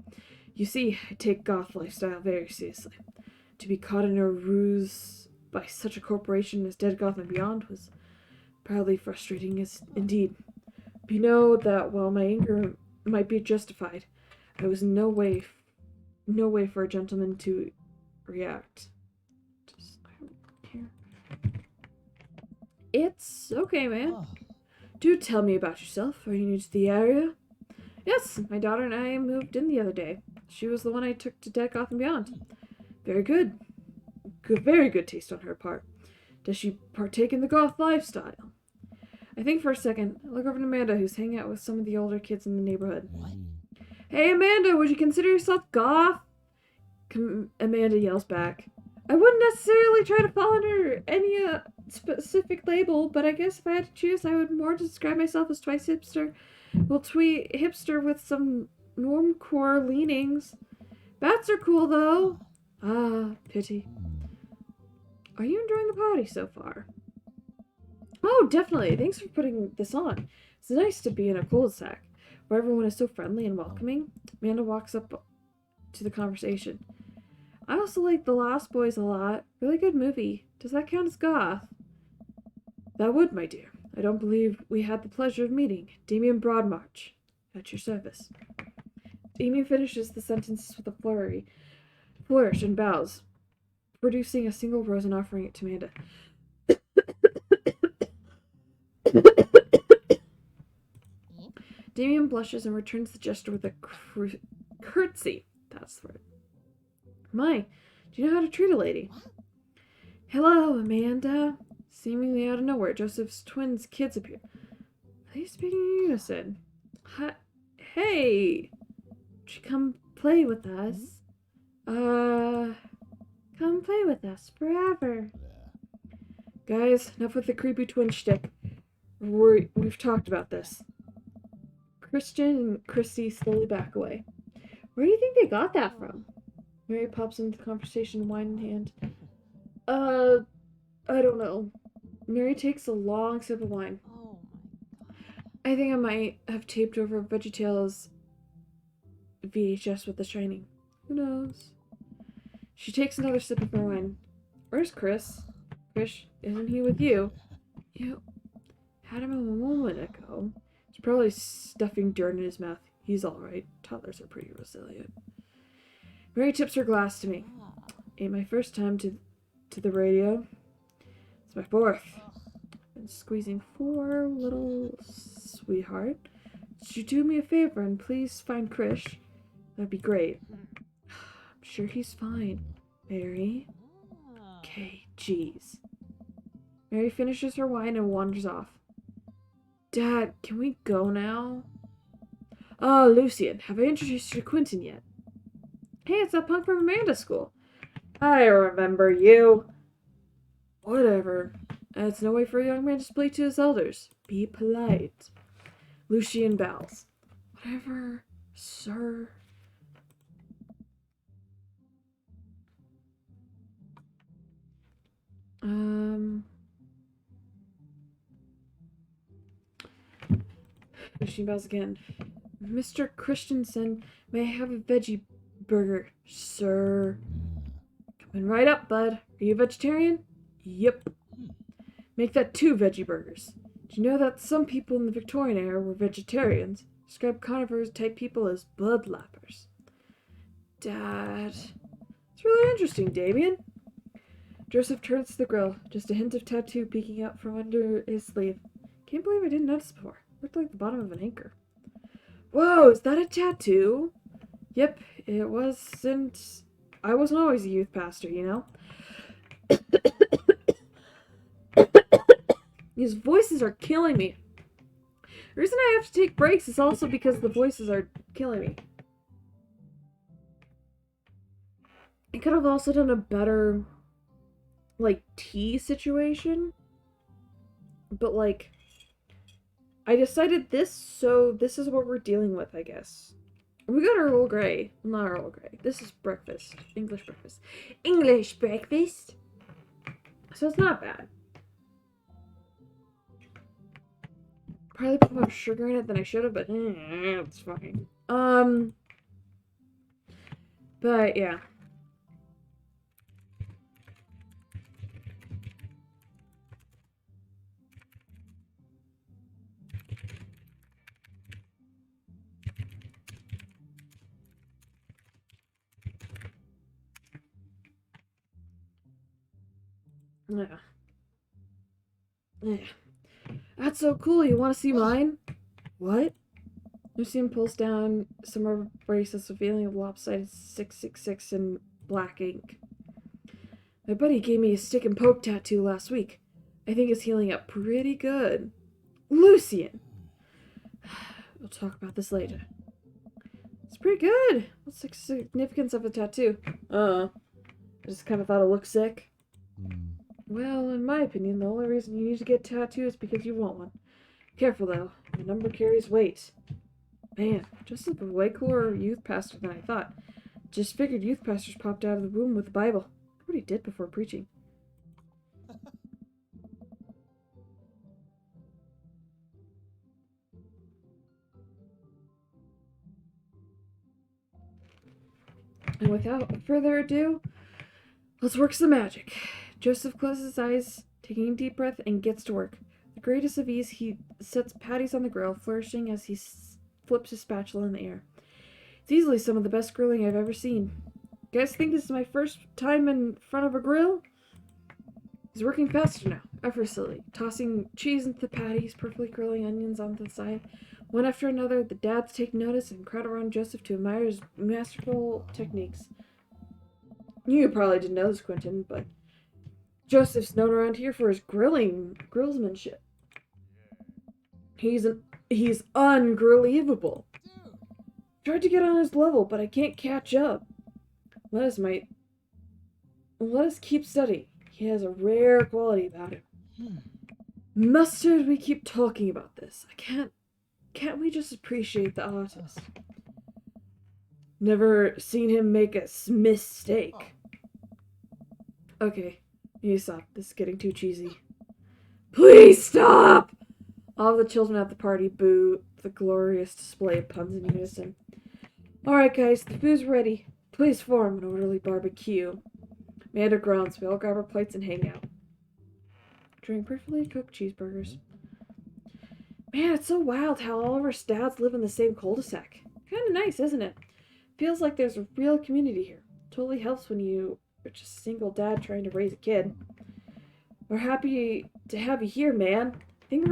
You see, I take goth lifestyle very seriously. To be caught in a ruse by such a corporation as Dead Goth and Beyond was proudly frustrating indeed. But you know that while my anger might be justified, I was no way for a gentleman to react. I don't care. It's okay, man. Do tell me about yourself. Are you new to the area? Yes, my daughter and I moved in the other day. She was the one I took to Dead Goth and Beyond. Very good. Very good taste on her part. Does she partake in the goth lifestyle? I think for a second. I look over to Amanda, who's hanging out with some of the older kids in the neighborhood. What? Hey, Amanda, would you consider yourself goth? Amanda yells back. I wouldn't necessarily try to fall under any specific label, but I guess if I had to choose, I would more describe myself as twice hipster. Well, hipster with some normcore leanings. Bats are cool, though. Ah, pity. Are you enjoying the party so far? Oh, definitely. Thanks for putting this on. It's nice to be in a cul-de-sac where everyone is so friendly and welcoming. Amanda walks up to the conversation. I also like The Lost Boys a lot. Really good movie. Does that count as goth? That would, my dear. I don't believe we had the pleasure of meeting. Damien Broadmarch. At your service. Damien finishes the sentences with a flourish, and bows, producing a single rose and offering it to Amanda. Damien blushes and returns the gesture with a curtsy. That's the word. My, do you know how to treat a lady? Hello, Amanda. Seemingly out of nowhere, Joseph's twins' kids appear. Are they speaking in unison? Hey! Would you come play with us? Come play with us forever. Guys, enough with the creepy twin shtick. We've talked about this. Christian and Christy slowly back away. Where do you think they got that from? Mary pops into the conversation, wine in hand. I don't know. Mary takes a long sip of wine. I think I might have taped over VeggieTales VHS with The Shining. Who knows? She takes another sip of her wine. Where's Chris? Chris, isn't he with you? You had him a moment ago. He's probably stuffing dirt in his mouth. He's alright. Toddlers are pretty resilient. Mary tips her glass to me. Ain't my first time to the radio. It's my fourth. Been squeezing 4, little sweetheart. Could you do me a favor and please find Krish? That'd be great. I'm sure he's fine. Mary? Okay, jeez. Mary finishes her wine and wanders off. Dad, can we go now? Oh, Lucian, have I introduced you to Quentin yet? Hey, it's that punk from Amanda's school. I remember you. Whatever. It's no way for a young man to speak to his elders. Be polite. Lucian bows. Whatever, sir. Lucian bows again. Mr. Christensen, may I have a veggie burger, sir? Coming right up, bud. Are you a vegetarian? Yep. Make that 2 veggie burgers. Do you know that some people in the Victorian era were vegetarians? Describe carnivore-type people as bloodlappers. Dad. It's really interesting, Damien. Joseph turns to the grill, just a hint of tattoo peeking out from under his sleeve. Can't believe I didn't notice before. Looked like the bottom of an anchor. Whoa, is that a tattoo? Yep, it wasn't... I wasn't always a youth pastor, you know? These voices are killing me. The reason I have to take breaks is also because the voices are killing me. I could have also done a better, like, tea situation. But, like, I decided this, so this is what we're dealing with, I guess. We got Earl Grey. Not Earl Grey. This is breakfast. English breakfast. English breakfast! So it's not bad. Probably put more sugar in it than I should have, but it's fine. But yeah. Yeah. Yeah. That's so cool. You want to see mine? What? Lucian pulls down some rubber bracelets, revealing a lopsided 666 in black ink. My buddy gave me a stick and poke tattoo last week. I think it's healing up pretty good. Lucian! We'll talk about this later. It's pretty good. What's the significance of a tattoo? I just kind of thought it looked sick. Well, in my opinion, the only reason you need to get tattooed is because you want one. Careful, though. The number carries weight. Man, just a way cooler youth pastor than I thought. Just figured youth pastors popped out of the womb with the Bible. What he did before preaching. And without further ado, let's work some magic. Joseph closes his eyes, taking a deep breath, and gets to work. With the greatest of ease, he sets patties on the grill, flourishing as he flips his spatula in the air. It's easily some of the best grilling I've ever seen. You guys think this is my first time in front of a grill? He's working faster now, effortlessly, tossing cheese into the patties, perfectly grilling onions on the side. One after another, the dads take notice and crowd around Joseph to admire his masterful techniques. You probably didn't know this, Quentin, but Joseph's known around here for his grillsmanship. He's ungrillevable. Tried to get on his level, but I can't catch up. Let us keep studying. He has a rare quality about him. Mustard, we keep talking about this. Can't we just appreciate the artist? Never seen him make a mistake. Okay, you stop. This is getting too cheesy. Please stop! All of the children at the party boo the glorious display of puns in unison. Alright, guys, the food's ready. Please form an orderly barbecue. Amanda groans. We all grab our plates and hang out. Drink perfectly cooked cheeseburgers. Man, it's so wild how all of our dads live in the same cul-de-sac. Kinda nice, isn't it? Feels like there's a real community here. Totally helps when you are just a single dad trying to raise a kid. We're happy to have you here, man. I think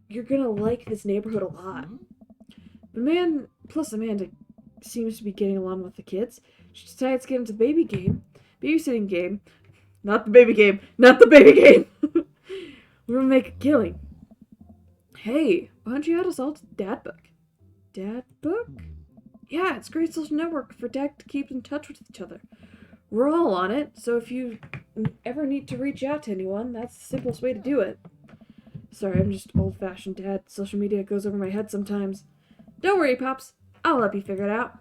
you're gonna like this neighborhood a lot. But plus Amanda seems to be getting along with the kids. She decides to get into the babysitting game. Not the baby game. Not the baby game. We're gonna make a killing. Hey, why don't you add us all to the Dad Book? Dad Book? Yeah, it's a great social network for dad to keep in touch with each other. We're all on it, so if you ever need to reach out to anyone, that's the simplest way to do it. Sorry, I'm just old-fashioned dad. Social media goes over my head sometimes. Don't worry, Pops. I'll help you figure it out.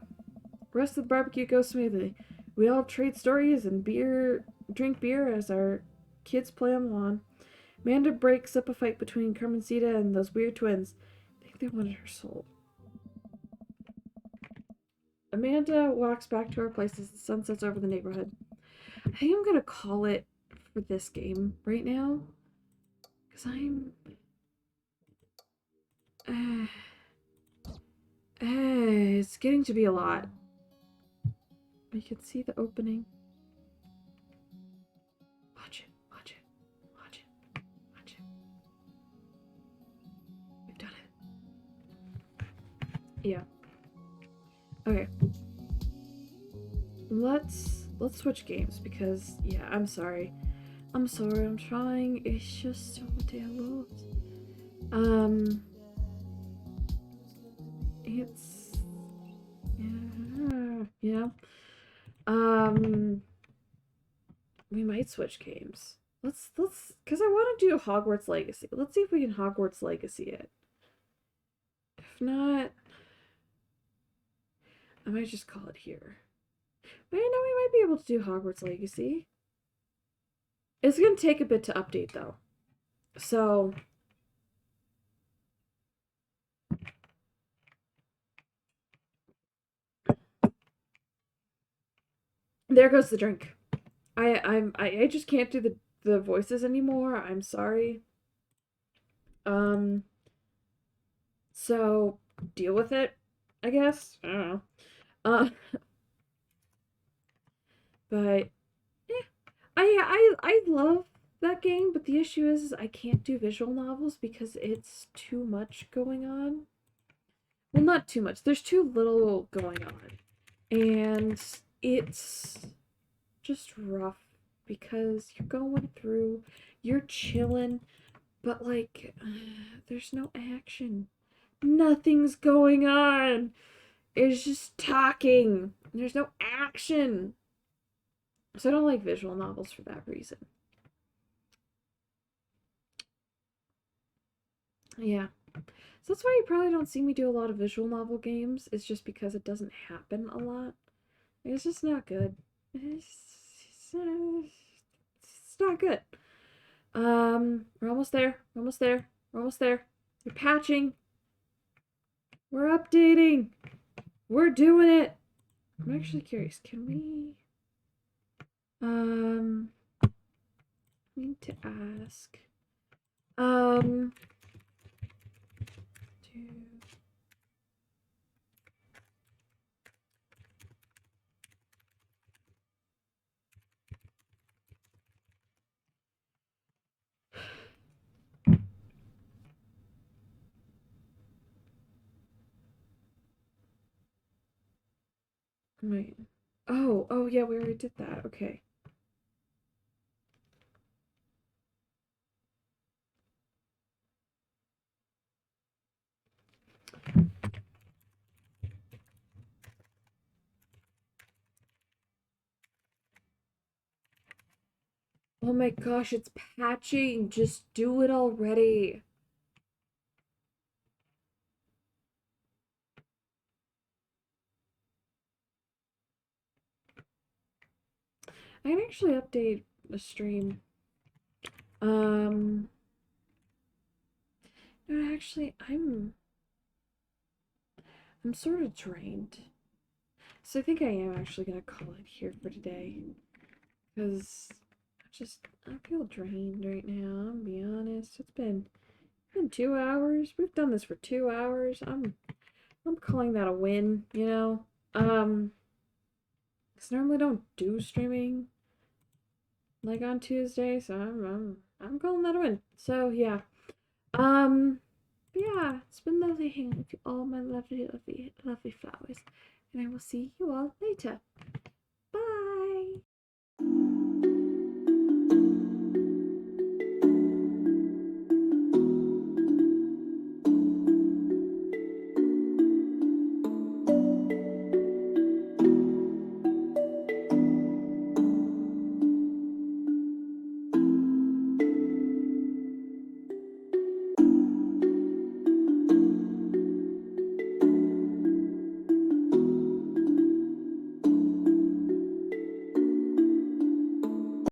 The rest of the barbecue goes smoothly. We all trade stories and drink beer as our kids play on the lawn. Amanda breaks up a fight between Carmencita and those weird twins. I think they wanted her soul. Amanda walks back to her place as the sun sets over the neighborhood. I think I'm gonna call it for this game right now. Because it's getting to be a lot. We can see the opening. Watch it. We've done it. Yeah. Okay. Let's switch games because yeah, I'm sorry. I'm trying. It's just so damn lot. It's yeah. We might switch games. Let's because I want to do Hogwarts Legacy. Let's see if we can Hogwarts Legacy it. If not, I might just call it here. But I know we might be able to do Hogwarts Legacy. It's gonna take a bit to update though. So there goes the drink. I just can't do the voices anymore. I'm sorry. So deal with it, I guess. I don't know. But yeah, I love that game, but the issue is I can't do visual novels because it's too much going on. Well, not too much. There's too little going on. And it's just rough because you're chilling, but like, there's no action. Nothing's going on. It's just talking. There's no action. So I don't like visual novels for that reason. Yeah. So that's why you probably don't see me do a lot of visual novel games. It's just because it doesn't happen a lot. It's just not good. It's not good. We're almost there. We're patching. We're updating. We're doing it. I'm actually curious. Can we need to ask do wait. Oh yeah, we already did that. Okay. Oh my gosh, it's patching. Just do it already. I can actually update the stream. Um, no, actually, I'm sort of drained. So I think I am actually gonna call it here for today. Because I feel drained right now, I'm be honest. It's been 2 hours. We've done this for 2 hours. I'm calling that a win, you know? Because normally I don't do streaming like on Tuesday, so I'm calling that a win. So yeah. Um yeah, it's been lovely hanging with you all, my lovely, lovely, lovely flowers. And I will see you all later.